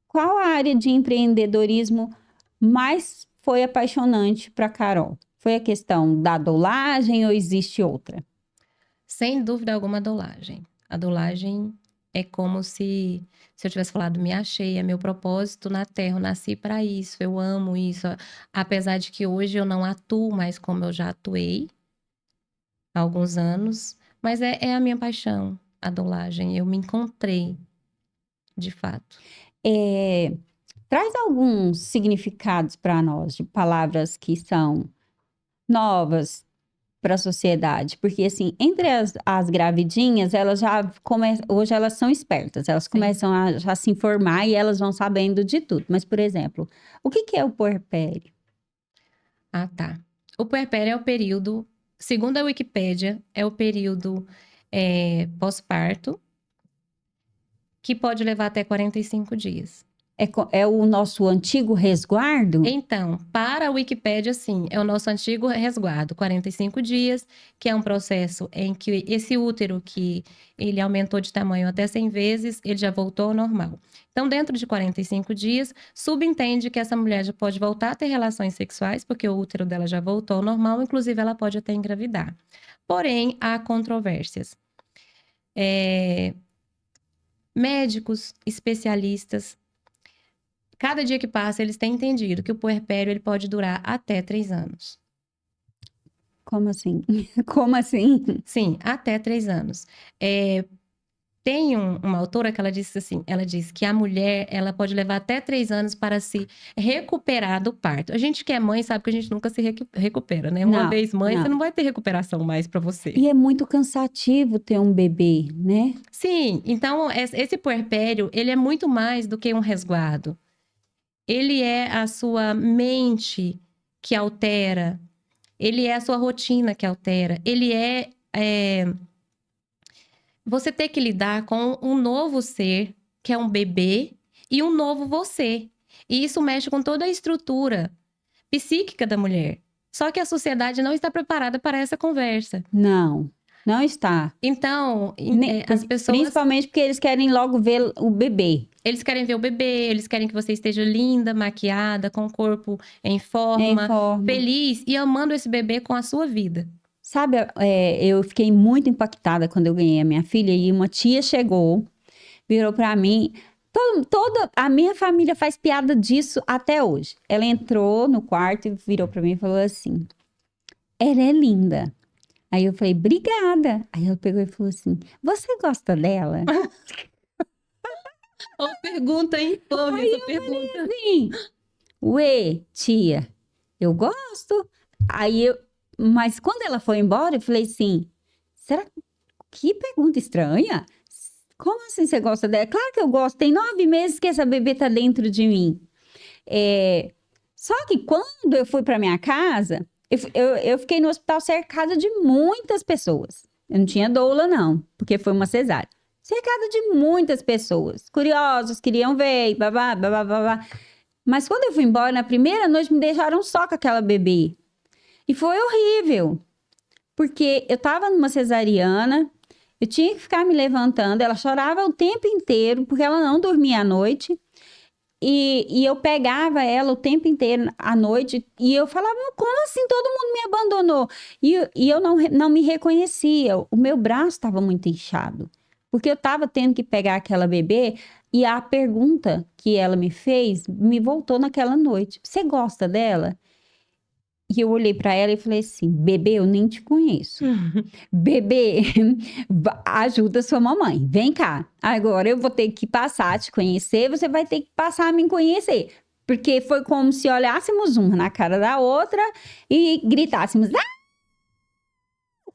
qual a área de empreendedorismo mais foi apaixonante para Carol? Foi a questão da doulagem ou existe outra? Sem dúvida alguma, a doulagem. A doulagem é como se eu tivesse falado, me achei, é meu propósito na Terra, eu nasci para isso, eu amo isso. Apesar de que hoje eu não atuo mais como eu já atuei há alguns anos, mas é a minha paixão, a doulagem. Eu me encontrei, de fato. Traz alguns significados para nós, de palavras que são novas para a sociedade. Porque, assim, entre as gravidinhas, elas já hoje elas são espertas, elas começam a já se informar e elas vão sabendo de tudo. Mas, por exemplo, o que é o puerpério? Ah, tá. O puerpério é o período, segundo a Wikipédia, é o período pós-parto, que pode levar até 45 dias. É o nosso antigo resguardo? Então, para a Wikipédia, sim, é o nosso antigo resguardo, 45 dias, que é um processo em que esse útero que ele aumentou de tamanho até 100 vezes, ele já voltou ao normal. Então, dentro de 45 dias, subentende que essa mulher já pode voltar a ter relações sexuais, porque o útero dela já voltou ao normal, inclusive ela pode até engravidar. Porém, há controvérsias. Médicos, especialistas, cada dia que passa, eles têm entendido que o puerpério ele pode durar até 3 anos. Como assim? Como assim? Sim, até 3 anos. Tem uma autora que ela disse assim, ela diz que a mulher, ela pode levar até 3 anos para se recuperar do parto. A gente que é mãe sabe que a gente nunca se recupera, né? Uma vez mãe, você não vai ter recuperação mais para você. E é muito cansativo ter um bebê, né? Sim, então esse puerpério, ele é muito mais do que um resguardo. Ele é a sua mente que altera, ele é a sua rotina que altera, ele você ter que lidar com um novo ser, que é um bebê, e um novo você. E isso mexe com toda a estrutura psíquica da mulher. Só que a sociedade não está preparada para essa conversa. Não está. Então, as pessoas... Principalmente porque eles querem logo ver o bebê. Eles querem ver o bebê, eles querem que você esteja linda, maquiada, com o corpo em forma, feliz e amando esse bebê com a sua vida. Sabe, eu fiquei muito impactada quando eu ganhei a minha filha e uma tia chegou, virou para mim, Toda a minha família faz piada disso até hoje. Ela entrou no quarto e virou pra mim e falou assim: ela é linda. Aí eu falei, obrigada. Aí ela pegou e falou assim: você gosta dela? Ô, pergunta infame, essa pergunta. Sim. Ué, tia, eu gosto. Aí eu, mas quando ela foi embora, eu falei assim: será que pergunta estranha? Como assim você gosta dela? Claro que eu gosto. Tem 9 meses que essa bebê tá dentro de mim. É, só que quando eu fui para minha casa, eu fiquei no hospital cercada de muitas pessoas. Eu não tinha doula, não, porque foi uma cesárea. Cercada de muitas pessoas. Curiosos, queriam ver, babá, babá, babá. Mas quando eu fui embora, na primeira noite, me deixaram só com aquela bebê. E foi horrível, porque eu tava numa cesariana, eu tinha que ficar me levantando, ela chorava o tempo inteiro, porque ela não dormia à noite. E eu pegava ela o tempo inteiro à noite e eu falava, como assim todo mundo me abandonou? E eu não me reconhecia, o meu braço estava muito inchado, porque eu estava tendo que pegar aquela bebê e a pergunta que ela me fez me voltou naquela noite. Você gosta dela? E eu olhei para ela e falei assim, bebê, eu nem te conheço. Bebê, ajuda sua mamãe. Vem cá. Agora eu vou ter que passar a te conhecer, você vai ter que passar a me conhecer. Porque foi como se olhássemos uma na cara da outra e gritássemos. "Ah!"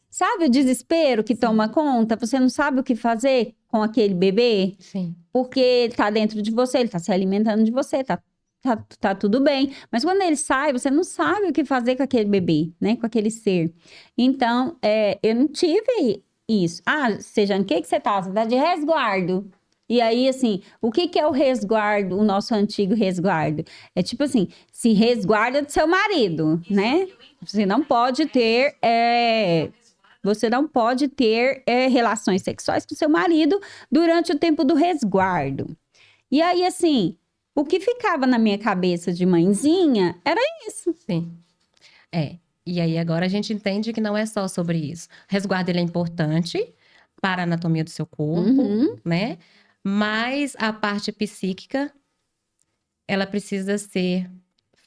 Sabe o desespero que toma conta? Você não sabe o que fazer com aquele bebê? Sim. Porque ele tá dentro de você, ele tá se alimentando de você, tá tudo bem. Mas quando ele sai, você não sabe o que fazer com aquele bebê, né? Com aquele ser. Então, eu não tive isso. Ah, seja, o que você tá? Você tá de resguardo. E aí, assim, o que é o resguardo, o nosso antigo resguardo? É tipo assim, se resguarda do seu marido, né? Você não pode ter, você não pode ter relações sexuais com seu marido durante o tempo do resguardo. E aí, assim, o que ficava na minha cabeça de mãezinha era isso. Sim. E aí agora a gente entende que não é só sobre isso. O resguardo ele é importante para a anatomia do seu corpo, Uhum. né? Mas a parte psíquica, ela precisa ser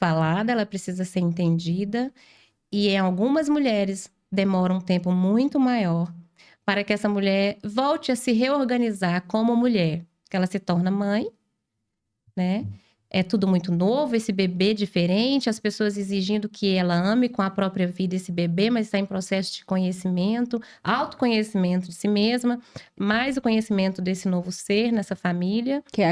falada, ela precisa ser entendida. E em algumas mulheres demora um tempo muito maior para que essa mulher volte a se reorganizar como mulher. Que ela se torna mãe, né? É tudo muito novo, esse bebê diferente, as pessoas exigindo que ela ame com a própria vida esse bebê, mas está em processo de conhecimento, autoconhecimento de si mesma, mais o conhecimento desse novo ser nessa família. Que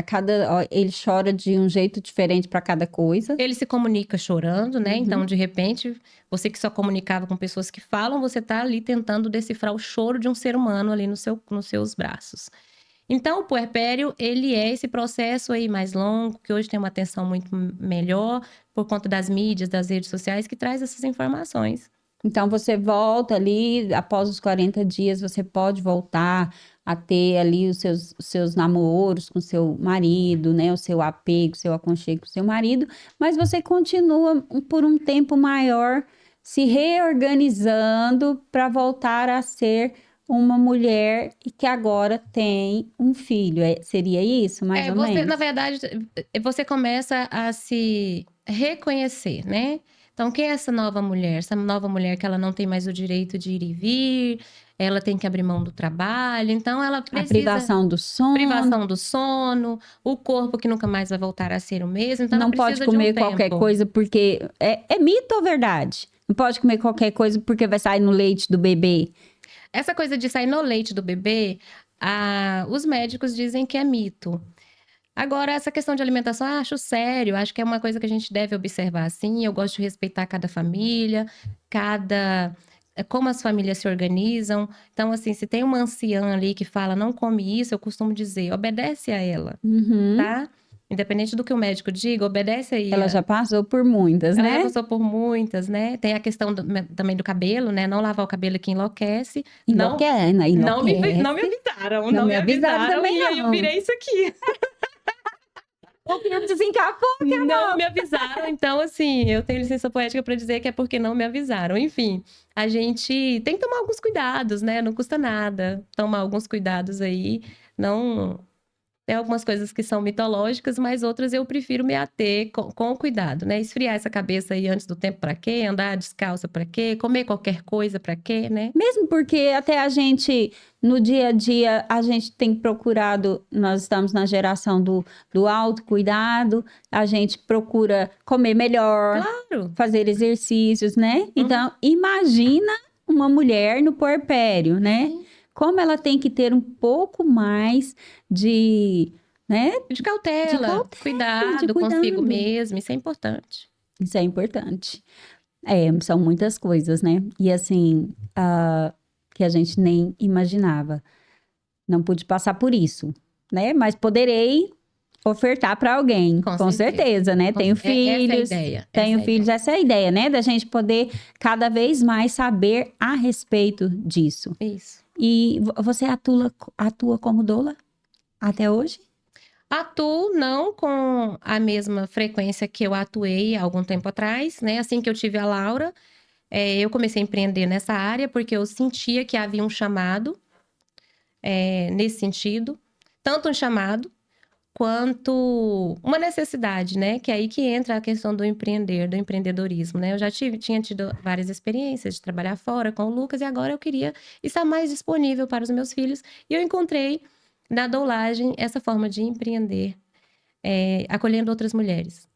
ele chora de um jeito diferente para cada coisa. Ele se comunica chorando, né? Uhum. Então, de repente, você que só comunicava com pessoas que falam, você tá ali tentando decifrar o choro de um ser humano ali nos seus braços. Então, o puerpério, ele é esse processo aí mais longo, que hoje tem uma atenção muito melhor, por conta das mídias, das redes sociais, que traz essas informações. Então, você volta ali, após os 40 dias, você pode voltar a ter ali os seus namoros com seu marido, né? O seu apego, o seu aconchego com seu marido, mas você continua por um tempo maior se reorganizando para voltar a ser uma mulher e que agora tem um filho. Seria isso, mais ou menos? Na verdade, você começa a se reconhecer, né? Então, quem é essa nova mulher? Essa nova mulher que ela não tem mais o direito de ir e vir, ela tem que abrir mão do trabalho, então ela precisa... A privação do sono. Privação do sono, o corpo que nunca mais vai voltar a ser o mesmo, então não ela precisa pode comer de um qualquer tempo. coisa porque... É mito ou verdade? Não pode comer qualquer coisa porque vai sair no leite do bebê. Essa coisa de sair no leite do bebê, os médicos dizem que é mito. Agora, essa questão de alimentação, eu acho sério, acho que é uma coisa que a gente deve observar, sim. Eu gosto de respeitar cada família, como as famílias se organizam. Então, assim, se tem uma anciã ali que fala, não come isso, eu costumo dizer, obedece a ela, Uhum. tá? Independente do que o médico diga, obedece aí. Ela já passou por muitas, Ela né? já passou por muitas, né? Tem a questão também do cabelo, né? Não lavar o cabelo que enloquece. Enlouquece. Não me avisaram. Não me avisaram também, e aí eu virei isso aqui. O filho desencapou, Não me avisaram. Então, assim, eu tenho licença poética para dizer que é porque não me avisaram. Enfim, a gente tem que tomar alguns cuidados, né? Não custa nada tomar alguns cuidados aí. Não... Tem algumas coisas que são mitológicas, mas outras eu prefiro me ater com cuidado, né? Esfriar essa cabeça aí antes do tempo pra quê? Andar descalça pra quê? Comer qualquer coisa pra quê, né? Mesmo porque até a gente, no dia a dia, a gente tem procurado, nós estamos na geração do autocuidado, a gente procura comer melhor, Claro. fazer exercícios, né? Uhum. Então, imagina uma mulher no puerpério, né? Sim. Como ela tem que ter um pouco mais de, né? De cautela, cuidado de consigo cuidado. mesmo, isso é importante. Isso é importante. São muitas coisas, né? E assim, que a gente nem imaginava. Não pude passar por isso, né? Mas poderei ofertar para alguém, com certeza, né? Tenho Essa é a filhos, ideia. tenho Essa é a filhos, ideia. essa é a ideia, né? Da gente poder cada vez mais saber a respeito disso. Isso. E você atua como doula até hoje? Atuo não com a mesma frequência que eu atuei há algum tempo atrás, né? Assim que eu tive a Laura, eu comecei a empreender nessa área porque eu sentia que havia um chamado nesse sentido. Tanto um chamado quanto uma necessidade, né? Que é aí que entra a questão do empreender, do empreendedorismo, né? Eu já tinha tido várias experiências de trabalhar fora com o Lucas e agora eu queria estar mais disponível para os meus filhos. E eu encontrei na doulagem essa forma de empreender, acolhendo outras mulheres.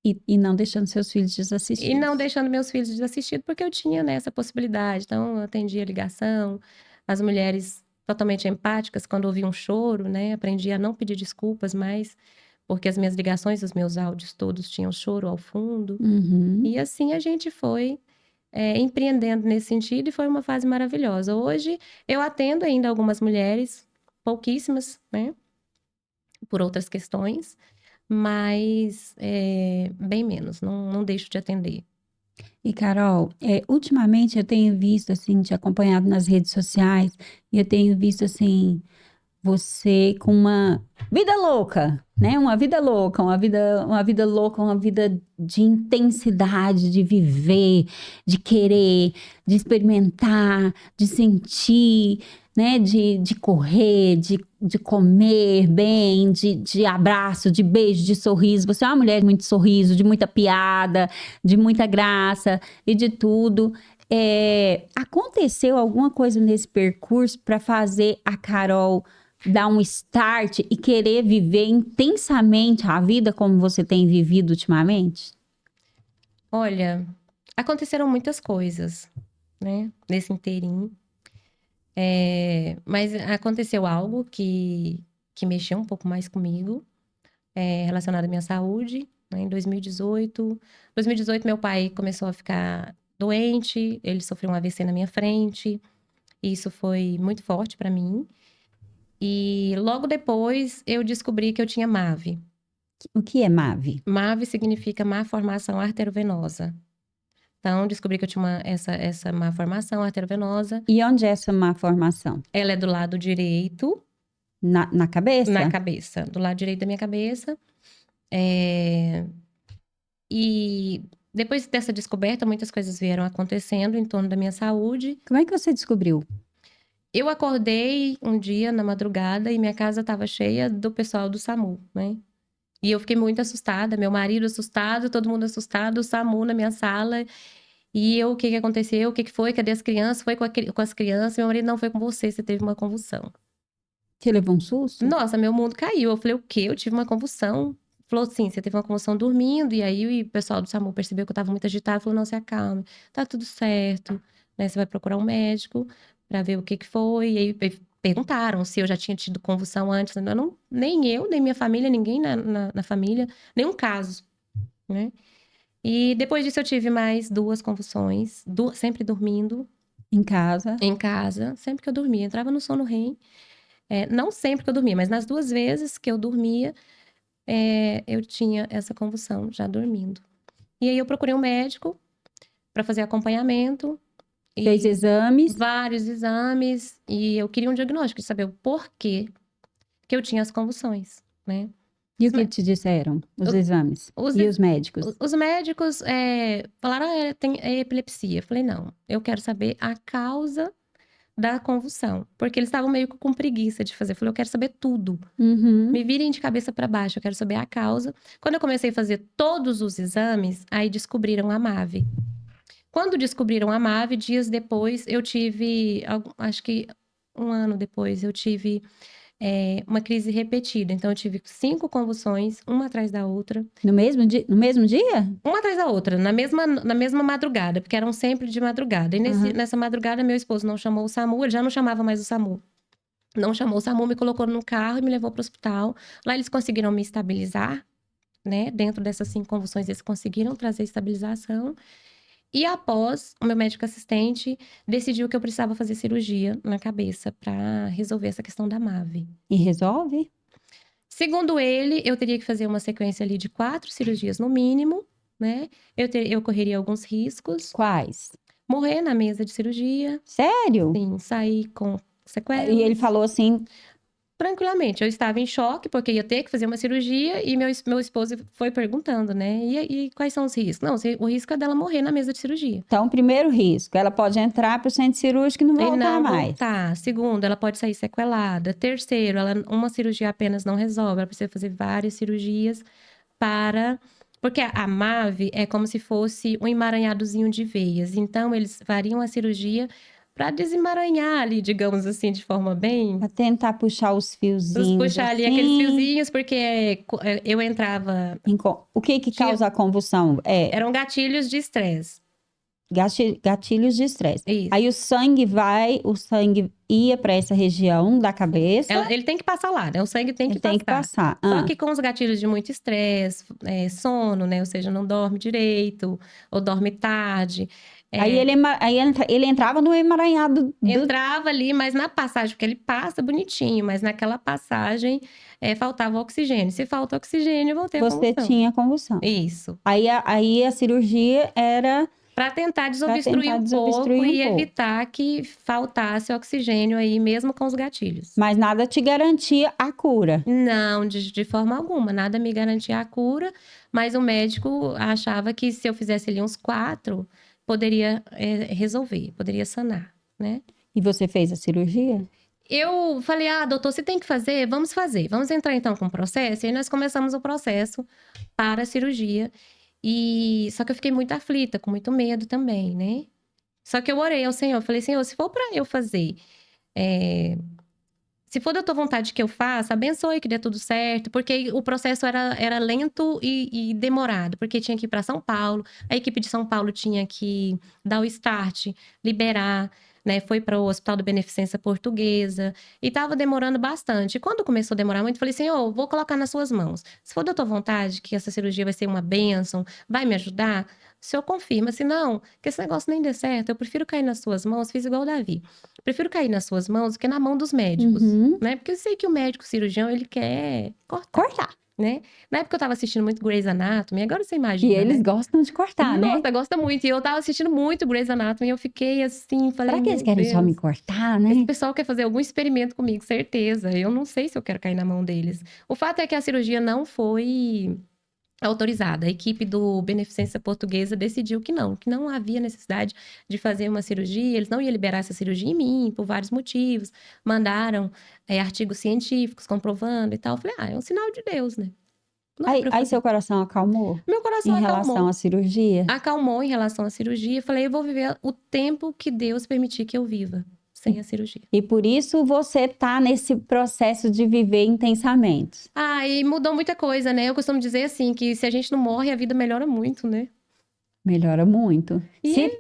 E não deixando seus filhos desassistidos. E não deixando meus filhos desassistidos, porque eu tinha, né, essa possibilidade. Então, eu atendia a ligação, as mulheres totalmente empáticas, quando ouviam um choro, né? Aprendi a não pedir desculpas mais, porque as minhas ligações, os meus áudios todos tinham choro ao fundo. Uhum. E assim a gente foi empreendendo nesse sentido e foi uma fase maravilhosa. Hoje, eu atendo ainda algumas mulheres, pouquíssimas, né? Por outras questões, mas bem menos, não deixo de atender. E Carol, ultimamente eu tenho visto, assim, te acompanhado nas redes sociais, e eu tenho visto, assim, você com uma vida louca, né? Uma vida louca, uma vida louca, uma vida de intensidade, de viver, de querer, de experimentar, de sentir, né? De correr, de comer bem, de abraço, de beijo, de sorriso. Você é uma mulher de muito sorriso, de muita piada, de muita graça e de tudo. Aconteceu alguma coisa nesse percurso para fazer a Carol dar um start e querer viver intensamente a vida como você tem vivido ultimamente? Olha, aconteceram muitas coisas, né, nesse inteirinho. Mas aconteceu algo que mexeu um pouco mais comigo, relacionado à minha saúde, né, em 2018. 2018, meu pai começou a ficar doente, ele sofreu um AVC na minha frente, e isso foi muito forte para mim. E logo depois, eu descobri que eu tinha MAVE. O que é MAVE? MAVE significa má formação arteriovenosa. Então, descobri que eu tinha essa má formação arteriovenosa. E onde é essa má formação? Ela é do lado direito. Na cabeça? Na cabeça. Do lado direito da minha cabeça. E depois dessa descoberta, muitas coisas vieram acontecendo em torno da minha saúde. Como é que você descobriu? Eu acordei um dia na madrugada e minha casa estava cheia do pessoal do SAMU, né? E eu fiquei muito assustada, meu marido assustado, todo mundo assustado, o SAMU na minha sala. E eu, o que aconteceu? O que foi? Cadê as crianças? Foi com as crianças. Meu marido, não foi com você, você teve uma convulsão. Você levou um susto? Nossa, meu mundo caiu. Eu falei, o quê? Eu tive uma convulsão. Falou assim, você teve uma convulsão dormindo. E aí o pessoal do SAMU percebeu que eu tava muito agitada. Falou, não, se acalme, tá tudo certo. Né? Você vai procurar um médico pra ver o que foi. E aí perguntaram se eu já tinha tido convulsão antes. Nem eu, nem minha família, ninguém na família. Nenhum caso, né? E depois disso eu tive mais 2 convulsões, sempre dormindo. Em casa? Em casa, sempre que eu dormia. Entrava no sono REM. Não sempre que eu dormia, mas nas 2 vezes que eu dormia, eu tinha essa convulsão, já dormindo. E aí eu procurei um médico para fazer acompanhamento. Fez exames? Vários exames. E eu queria um diagnóstico, de saber o porquê que eu tinha as convulsões, né? E o que te disseram? Os exames? E os médicos? Os médicos falaram, tem epilepsia. Eu falei, não, eu quero saber a causa da convulsão. Porque eles estavam meio que com preguiça de fazer. Eu falei, eu quero saber tudo. Uhum. Me virem de cabeça para baixo, eu quero saber a causa. Quando eu comecei a fazer todos os exames, aí descobriram a MAVE. Quando descobriram a MAVE, dias depois, eu tive, acho que um ano depois, eu tive uma crise repetida. Então, eu tive 5 convulsões, uma atrás da outra. No mesmo dia? Uma atrás da outra, na mesma madrugada, porque eram sempre de madrugada. E nessa madrugada, meu esposo não chamou o SAMU, ele já não chamava mais o SAMU. Não chamou o SAMU, me colocou no carro e me levou para o hospital. Lá eles conseguiram me estabilizar, né? Dentro dessas 5 convulsões, eles conseguiram trazer estabilização. E após, o meu médico assistente decidiu que eu precisava fazer cirurgia na cabeça para resolver essa questão da MAVE. E resolve? Segundo ele, eu teria que fazer uma sequência ali de 4 cirurgias no mínimo, né? Eu correria alguns riscos. Quais? Morrer na mesa de cirurgia. Sério? Sim, sair com sequelas. E ele falou assim, Tranquilamente, eu estava em choque, porque ia ter que fazer uma cirurgia, e meu esposo foi perguntando, né? E quais são os riscos? Não, o risco é dela morrer na mesa de cirurgia. então, primeiro risco, ela pode entrar para o centro cirúrgico e não E voltar não mais. voltar. Segundo, ela pode sair sequelada. Terceiro, uma cirurgia apenas não resolve, ela precisa fazer várias cirurgias para... Porque a MAVE é como se fosse um emaranhadozinho de veias. Então, eles variam a cirurgia para desemaranhar ali, digamos assim, de forma bem... Pra tentar puxar os fiozinhos Puxar ali assim. aqueles fiozinhos, porque eu entrava... O que causa a convulsão? Eram gatilhos de estresse. Gatilhos de estresse. Isso. Aí o sangue ia para essa região da cabeça. Ele tem que passar lá, né? O sangue tem que Ele tem que passar. Só que com os gatilhos de muito estresse, sono, né? Ou seja, não dorme direito, ou dorme tarde. Aí ele entrava no emaranhado Entrava ali, mas na passagem, porque ele passa bonitinho, mas naquela passagem faltava oxigênio. Se falta oxigênio, eu voltei a Você convulsão. tinha convulsão. Isso. Aí a cirurgia era Para tentar desobstruir um pouco e evitar que faltasse oxigênio aí, mesmo com os gatilhos. Mas nada te garantia a cura. Não, de forma alguma. Nada me garantia a cura, mas o médico achava que se eu fizesse ali uns 4, poderia resolver, poderia sanar, né? E você fez a cirurgia? Eu falei, doutor, se tem que fazer, vamos fazer. Vamos entrar então com o processo. E aí nós começamos o processo para a cirurgia. Só que eu fiquei muito aflita, com muito medo também, né? Só que eu orei ao Senhor, falei, Senhor, se for para eu fazer, se for da tua vontade que eu faça, abençoe que dê tudo certo, porque o processo era lento e demorado, porque tinha que ir para São Paulo, a equipe de São Paulo tinha que dar o start, liberar, né? Foi para o Hospital da Beneficência Portuguesa e estava demorando bastante. E quando começou a demorar muito, falei, Senhor, vou colocar nas suas mãos. Se for da tua vontade que essa cirurgia vai ser uma bênção, vai me ajudar, o Senhor confirma. Se não, que esse negócio nem dê certo, eu prefiro cair nas suas mãos, fiz igual o Davi. Prefiro cair nas suas mãos do que na mão dos médicos, né? Porque eu sei que o médico cirurgião, ele quer cortar. Né? Na época eu tava assistindo muito Grey's Anatomy, agora você imagina, E eles gostam de cortar, né? Nossa, gosta muito. E eu tava assistindo muito Grey's Anatomy e eu fiquei assim, falei, será que eles querem só me cortar, né? Esse pessoal quer fazer algum experimento comigo, certeza. Eu não sei se eu quero cair na mão deles. O fato é que a cirurgia não foi autorizada. A equipe do Beneficência Portuguesa decidiu que não havia necessidade de fazer uma cirurgia, eles não iam liberar essa cirurgia em mim, por vários motivos. Mandaram artigos científicos comprovando e tal. Eu falei, é um sinal de Deus, né? Aí seu coração acalmou? Meu coração acalmou. Em relação à cirurgia? Acalmou em relação à cirurgia. Eu falei, eu vou viver o tempo que Deus permitir que eu viva. Sem a cirurgia. E por isso você tá nesse processo de viver intensamente. E mudou muita coisa, né? Eu costumo dizer assim, que se a gente não morre, a vida melhora muito, né? Melhora muito. Se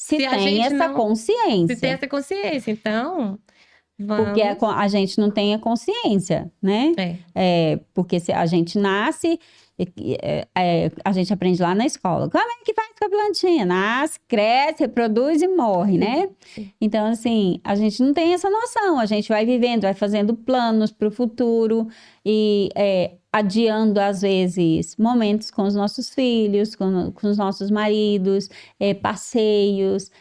tem essa consciência. Se tem essa consciência, então... Vamos. Porque a gente não tem a consciência, né? Porque se a gente nasce... a gente aprende lá na escola. Como é que faz com a plantinha? Nasce, cresce, reproduz e morre, né? Sim. Então, assim, a gente não tem essa noção. A gente vai vivendo, vai fazendo planos para o futuro e adiando, às vezes, momentos com os nossos filhos, com os nossos maridos, passeios,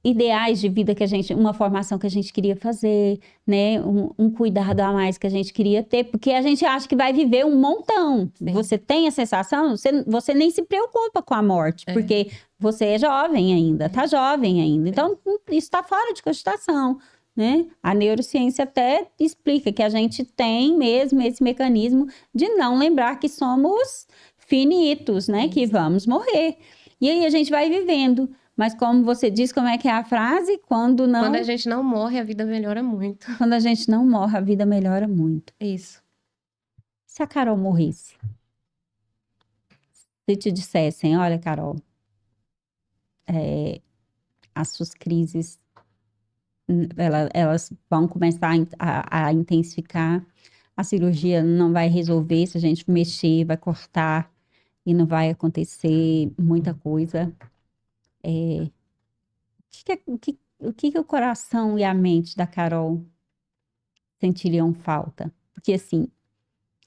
ideais de vida uma formação que a gente queria fazer, né? Um cuidado a mais que a gente queria ter, porque a gente acha que vai viver um montão. Sim. Você tem a sensação, você nem se preocupa com a morte, porque você é jovem ainda, tá jovem ainda. Então, isso está fora de cogitação, né? A neurociência até explica que a gente tem mesmo esse mecanismo de não lembrar que somos finitos, né? Que vamos morrer. E aí a gente vai vivendo. Mas como você diz, como é que é a frase? Quando a gente não morre, a vida melhora muito. Quando a gente não morre, a vida melhora muito. Isso. Se a Carol morresse, se te dissessem, olha, Carol, as suas crises, elas vão começar a intensificar, a cirurgia não vai resolver, se a gente mexer, vai cortar e não vai acontecer muita coisa. O que o coração e a mente da Carol sentiriam falta? Porque assim,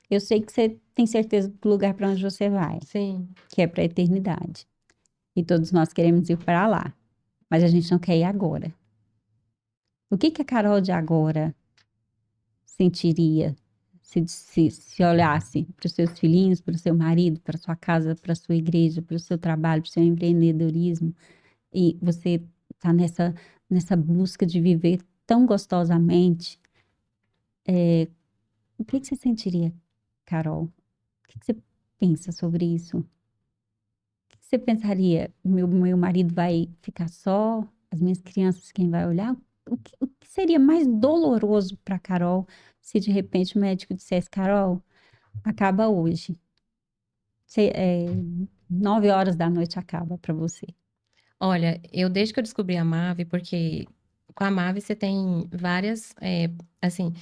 eu sei que você tem certeza do lugar para onde você vai, Sim. que é para a eternidade. E todos nós queremos ir para lá, mas a gente não quer ir agora. O que a Carol de agora sentiria se olhasse para os seus filhinhos, para o seu marido, para sua casa, para a sua igreja, para o seu trabalho, para o seu empreendedorismo, e você está nessa busca de viver tão gostosamente? O que você sentiria, Carol? O que você pensa sobre isso? O que você pensaria? Meu marido vai ficar só? As minhas crianças, quem vai olhar? O que seria mais doloroso para Carol se de repente o médico dissesse, Carol, acaba hoje. 9 horas da noite acaba para você. Olha, desde que eu descobri a MAVE, porque com a MAVE você tem várias, assim,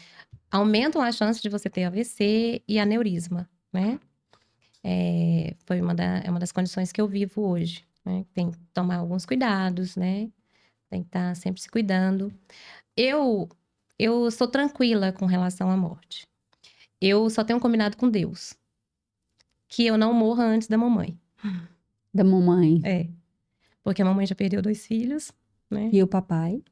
aumentam a chance de você ter AVC e aneurisma, né? Foi uma das condições que eu vivo hoje, né? Tem que tomar alguns cuidados, né? Tem que estar sempre se cuidando. Eu sou tranquila com relação à morte. Eu só tenho um combinado com Deus, que eu não morra antes da mamãe. Da mamãe. Porque a mamãe já perdeu 2 filhos, né? E o papai?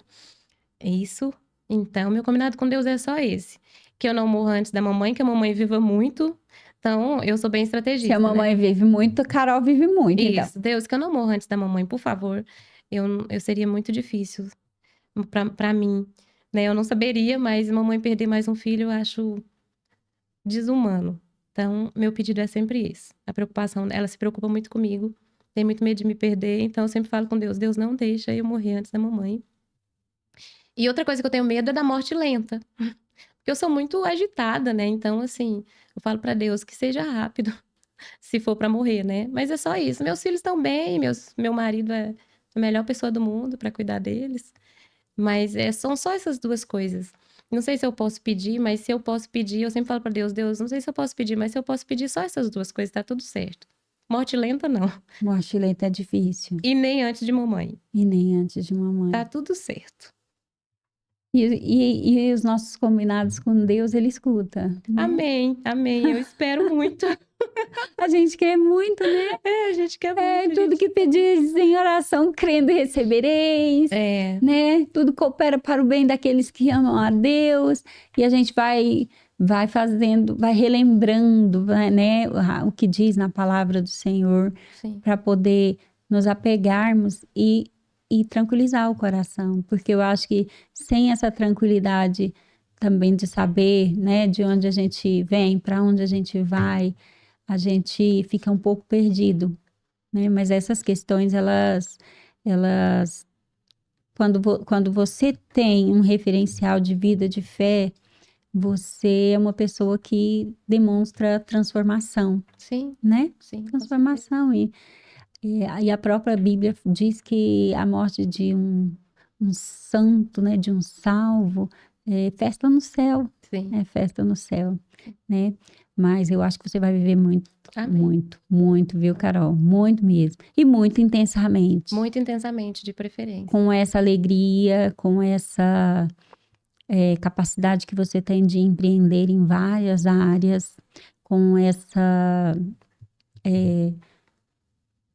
Isso. Então, meu combinado com Deus é só esse. Que eu não morra antes da mamãe, que a mamãe viva muito. Então, eu sou bem estrategista, Se a mamãe vive muito, a Carol vive muito, Isso. então. Deus, que eu não morra antes da mamãe, por favor. Eu seria muito difícil pra mim, né? Eu não saberia, mas mamãe perder mais um filho, eu acho desumano. Então, meu pedido é sempre esse. A preocupação, ela se preocupa muito comigo, tem muito medo de me perder, então eu sempre falo com Deus, Deus não deixa eu morrer antes da mamãe. E outra coisa que eu tenho medo é da morte lenta. Porque eu sou muito agitada, né? Então, assim, eu falo pra Deus que seja rápido, se for pra morrer, né? Mas é só isso. Meus filhos estão bem, meu marido é a melhor pessoa do mundo pra cuidar deles. Mas são só essas duas coisas. Não sei se eu posso pedir, mas se eu posso pedir, eu sempre falo pra Deus, Deus, não sei se eu posso pedir, mas se eu posso pedir só essas duas coisas, tá tudo certo. Morte lenta, não. Morte lenta é difícil. E nem antes de mamãe. E nem antes de mamãe. Tá tudo certo. E os nossos combinados com Deus, Ele escuta. Né? Amém, amém. Eu espero muito. A gente quer muito, né? A gente quer muito. Tudo que pedis em oração, crendo recebereis. Né? Tudo coopera para o bem daqueles que amam a Deus. E a gente vai fazendo, vai relembrando, né? O que diz na palavra do Senhor. Para poder nos apegarmos e tranquilizar o coração. Porque eu acho que sem essa tranquilidade também de saber, né? De onde a gente vem, para onde a gente vai, a gente fica um pouco perdido, né? Mas essas questões, elas quando você tem um referencial de vida, de fé, você é uma pessoa que demonstra transformação. Sim. Né? Sim. Transformação. E a própria Bíblia diz que a morte de um santo, né? De um salvo, é festa no céu. Sim. É festa no céu, né? Mas eu acho que você vai viver muito, Amém. muito, muito, viu, Carol? Muito mesmo. E muito intensamente. Muito intensamente, de preferência. Com essa alegria, com essa capacidade que você tem de empreender em várias áreas, com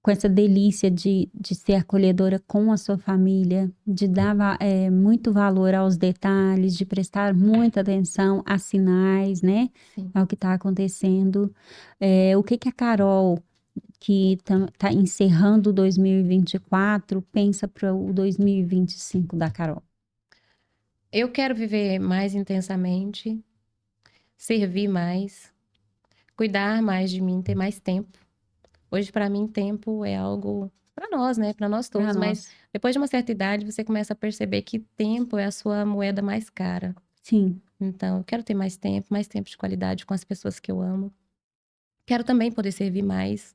com essa delícia de ser acolhedora com a sua família, de dar muito valor aos detalhes, de prestar muita atenção a sinais, né? Sim. Ao que está acontecendo. O que que a Carol, que tá encerrando 2024, pensa para o 2025 da Carol? Eu quero viver mais intensamente, servir mais, cuidar mais de mim, ter mais tempo. Hoje, para mim, tempo é algo para nós, né? Para nós Para todos. Mas nós. depois de uma certa idade, você começa a perceber que tempo é a sua moeda mais cara. Sim. Então, eu quero ter mais tempo de qualidade com as pessoas que eu amo. Quero também poder servir mais,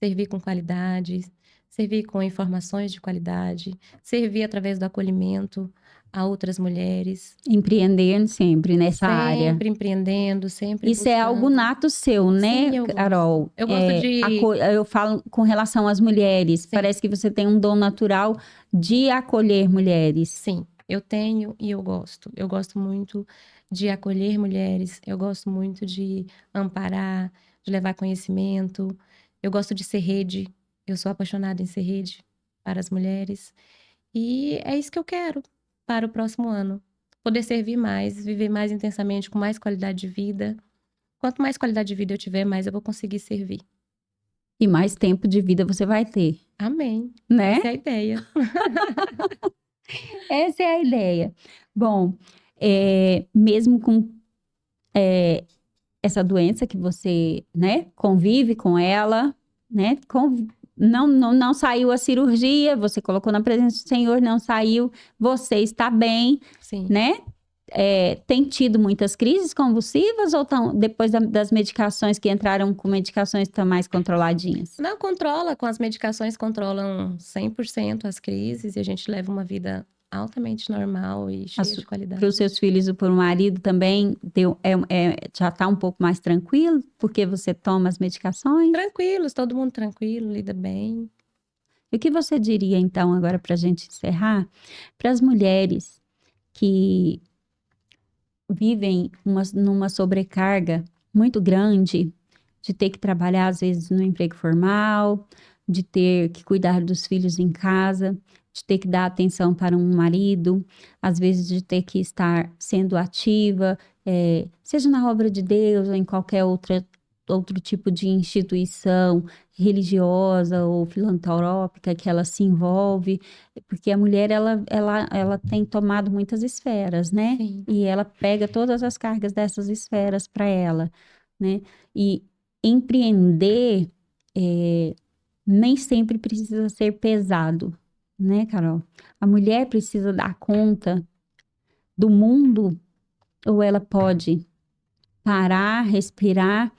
servir com qualidade, servir com informações de qualidade, servir através do acolhimento a outras mulheres, Empreendendo sempre nessa área. sempre empreendendo, sempre Isso é algo buscando. nato seu, né, Sim, eu gosto. Carol? Eu gosto de. Eu falo com relação às mulheres. Sim, Parece que você tem um dom natural de acolher mulheres. sim, eu tenho e eu gosto. Eu gosto muito de acolher mulheres, eu gosto muito de amparar, de levar conhecimento. Eu gosto de ser rede. Eu sou apaixonada em ser rede para as mulheres. E é isso que eu quero para o próximo ano. Poder servir mais, viver mais intensamente, com mais qualidade de vida. Quanto mais qualidade de vida eu tiver, mais eu vou conseguir servir. E mais tempo de vida você vai ter, Amém. né? Essa é a ideia. Essa é a ideia. Bom, mesmo com essa doença que você, né, convive com ela, né? Não saiu a cirurgia, você colocou na presença do Senhor, não saiu, você está bem, Sim. né? Tem tido muitas crises convulsivas ou depois das medicações que entraram com medicações estão mais controladinhas? Não controla, com as medicações controlam 100% as crises e a gente leva uma vida altamente normal e cheia de Para qualidade. os seus filhos e para o marido também já está um pouco mais tranquilo porque você toma as medicações? Tranquilos, todo mundo tranquilo, lida bem. E o que você diria então, agora para a gente encerrar, para as mulheres que vivem numa sobrecarga muito grande de ter que trabalhar, às vezes, no emprego formal, de ter que cuidar dos filhos em casa, de ter que dar atenção para um marido, às vezes de ter que estar sendo ativa, seja na obra de Deus ou em qualquer outro tipo de instituição religiosa ou filantrópica que ela se envolve, porque a mulher, ela tem tomado muitas esferas, né? Sim. E ela pega todas as cargas dessas esferas para ela, né? E empreender nem sempre precisa ser pesado, né, Carol? A mulher precisa dar conta do mundo ou ela pode parar, respirar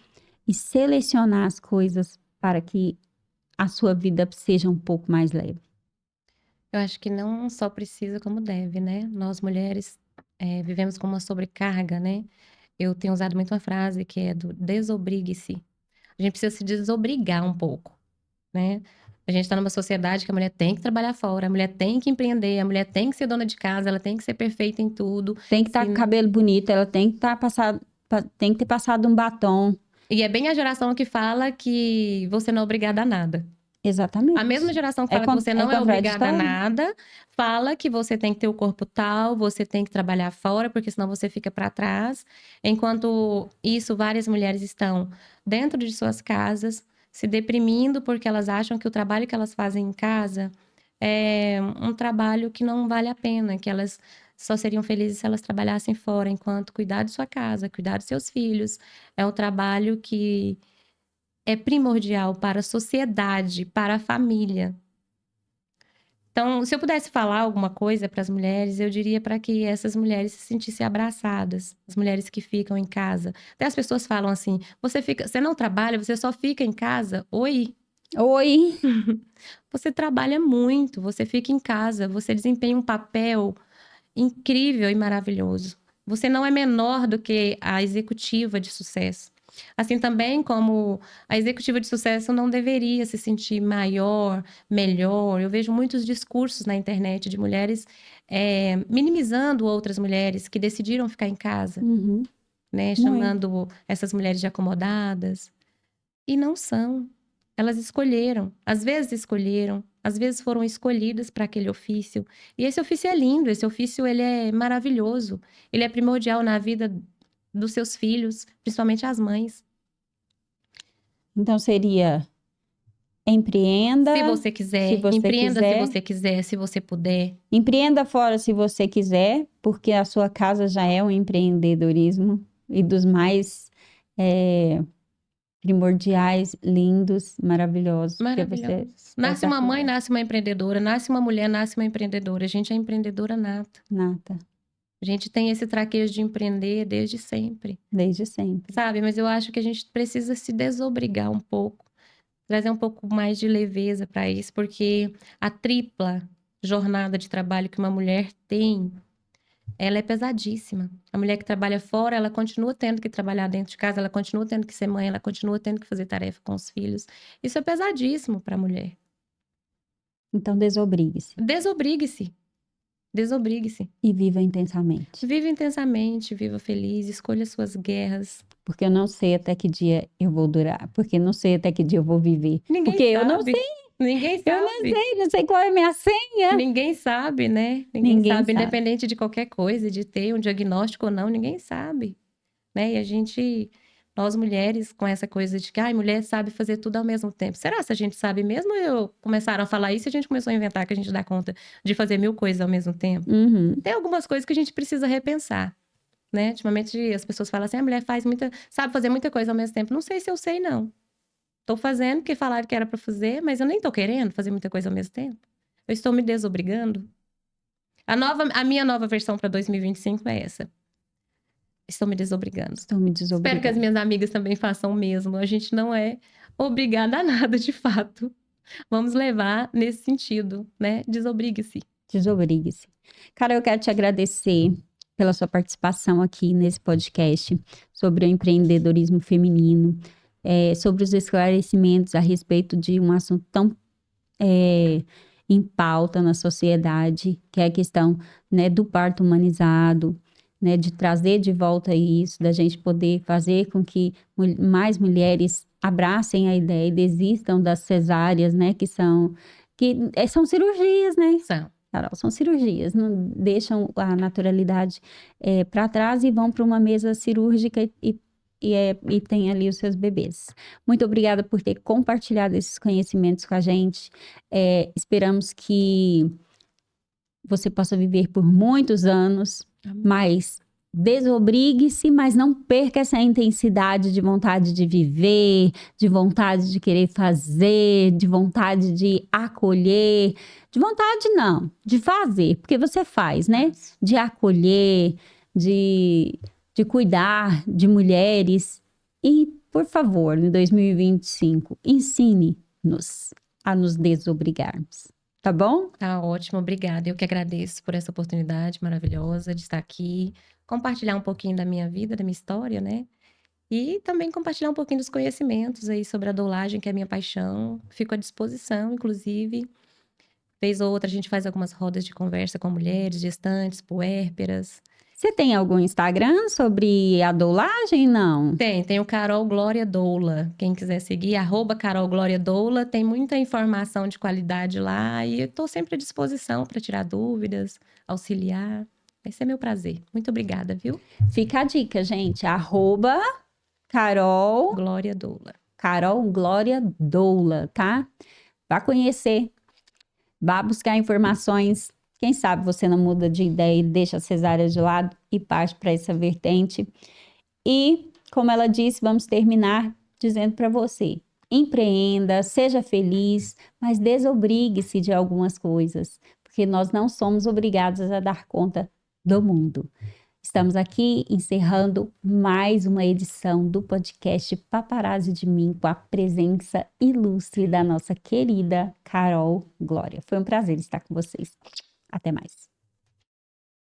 e selecionar as coisas para que a sua vida seja um pouco mais leve. Eu acho que não só precisa, como deve, né? Nós mulheres vivemos com uma sobrecarga, né? Eu tenho usado muito uma frase que é do desobrigue-se. A gente precisa se desobrigar um pouco, né? A gente está numa sociedade que a mulher tem que trabalhar fora, a mulher tem que empreender, a mulher tem que ser dona de casa, ela tem que ser perfeita em tudo. Tem que estar com o cabelo bonito, ela tem que tem que ter passado um batom. E é bem a geração que fala que você não é obrigada a nada. Exatamente. A mesma geração que fala que você não é obrigada a nada, fala que você tem que ter o corpo tal, você tem que trabalhar fora, porque senão você fica para trás. Enquanto isso, várias mulheres estão dentro de suas casas, se deprimindo porque elas acham que o trabalho que elas fazem em casa é um trabalho que não vale a pena, que elas só seriam felizes se elas trabalhassem fora, enquanto cuidar de sua casa, cuidar dos seus filhos, é um trabalho que é primordial para a sociedade, para a família. Então, se eu pudesse falar alguma coisa para as mulheres, eu diria para que essas mulheres se sentissem abraçadas, as mulheres que ficam em casa. Até as pessoas falam assim: você não trabalha, você só fica em casa? Oi. Oi. Você trabalha muito, você fica em casa, você desempenha um papel incrível e maravilhoso. Você não é menor do que a executiva de sucesso. Assim também como a executiva de sucesso não deveria se sentir maior, melhor. Eu vejo muitos discursos na internet de mulheres minimizando outras mulheres que decidiram ficar em casa, né? Chamando essas mulheres de acomodadas. E não são. Elas escolheram, às vezes foram escolhidas para aquele ofício. E esse ofício é lindo, esse ofício ele é maravilhoso. Ele é primordial na vida dos seus filhos, principalmente as mães. Então seria empreenda Se você quiser, se você empreenda quiser. se você quiser, se você puder. Empreenda fora se você quiser, porque a sua casa já é um empreendedorismo e dos mais primordiais, lindos, maravilhosos. Porque você Maravilhoso. Nasce uma mãe, nasce uma empreendedora. Nasce uma mulher, nasce uma empreendedora. A gente é empreendedora nata. nata, A gente tem esse traquejo de empreender desde sempre. desde sempre. Sabe? Mas eu acho que a gente precisa se desobrigar um pouco. Trazer um pouco mais de leveza para isso. Porque a tripla jornada de trabalho que uma mulher tem, ela é pesadíssima. A mulher que trabalha fora, ela continua tendo que trabalhar dentro de casa, ela continua tendo que ser mãe, ela continua tendo que fazer tarefa com os filhos. Isso é pesadíssimo para a mulher. Então desobrigue-se Desobrigue-se. Desobrigue-se. e viva intensamente. Viva intensamente, viva feliz, escolha suas guerras. Porque eu não sei até que dia eu vou durar, porque eu não sei até que dia eu vou viver. Ninguém Porque eu sabe. não sei, Ninguém eu sabe. não sei qual é a minha senha. Ninguém sabe, né? Ninguém Ninguém sabe, sabe. independente de qualquer coisa, de ter um diagnóstico ou não, ninguém sabe, né? E nós mulheres, com essa coisa de que, ai, mulher sabe fazer tudo ao mesmo tempo. Será se a gente sabe mesmo? Começaram a falar isso e a gente começou a inventar que a gente dá conta de fazer 1000 coisas ao mesmo tempo. Uhum. Tem algumas coisas que a gente precisa repensar, né? Ultimamente as pessoas falam assim, a mulher sabe fazer muita coisa ao mesmo tempo. Não sei se eu sei, não. Tô fazendo porque falaram que era pra fazer, mas eu nem tô querendo fazer muita coisa ao mesmo tempo. Eu estou me desobrigando. A minha nova versão para 2025 é essa. Estou me desobrigando. Estou me Espero que as desobrigando. minhas amigas também façam o mesmo. A gente não é obrigada a nada, de fato. Vamos levar nesse sentido, né? Desobrigue-se. Desobrigue-se. Cara, eu quero te agradecer pela sua participação aqui nesse podcast sobre o empreendedorismo feminino, sobre os esclarecimentos a respeito de um assunto tão em pauta na sociedade, que é a questão, né, do parto humanizado, né, de trazer de volta isso, da gente poder fazer com que mais mulheres abracem a ideia e desistam das cesáreas, né, que são cirurgias, né? Carol, são cirurgias, não deixam a naturalidade para trás e vão para uma mesa cirúrgica e tem ali os seus bebês. Muito obrigada por ter compartilhado esses conhecimentos com a gente. Esperamos que você possa viver por muitos anos, mas desobrigue-se, mas não perca essa intensidade de vontade de viver, de vontade de querer fazer, de vontade de acolher. De vontade não, de fazer, porque você faz, né? De acolher, de cuidar de mulheres. E, por favor, em 2025, ensine-nos a nos desobrigarmos. Tá bom? Tá ótimo, obrigada. Eu que agradeço por essa oportunidade maravilhosa de estar aqui, compartilhar um pouquinho da minha vida, da minha história, né? E também compartilhar um pouquinho dos conhecimentos aí sobre a doulagem, que é a minha paixão. Fico à disposição, inclusive. Vez ou outra a gente faz algumas rodas de conversa com mulheres, gestantes, puérperas. Você tem algum Instagram sobre a doulagem? Não? Tem o Carol Glória Doula. Quem quiser seguir, @Carol Glória Doula. Tem muita informação de qualidade lá e eu tô sempre à disposição para tirar dúvidas, auxiliar. Vai ser meu prazer. Muito obrigada, viu? Fica a dica, gente. @Carol Glória Doula. Carol Glória Doula, tá? Vá conhecer, vá buscar informações. Quem sabe você não muda de ideia e deixa a cesárea de lado e parte para essa vertente. E, como ela disse, vamos terminar dizendo para você: empreenda, seja feliz, mas desobrigue-se de algumas coisas, porque nós não somos obrigados a dar conta do mundo. Estamos aqui encerrando mais uma edição do podcast Paparazzi de Mim, com a presença ilustre da nossa querida Carol Glória. Foi um prazer estar com vocês. Até mais.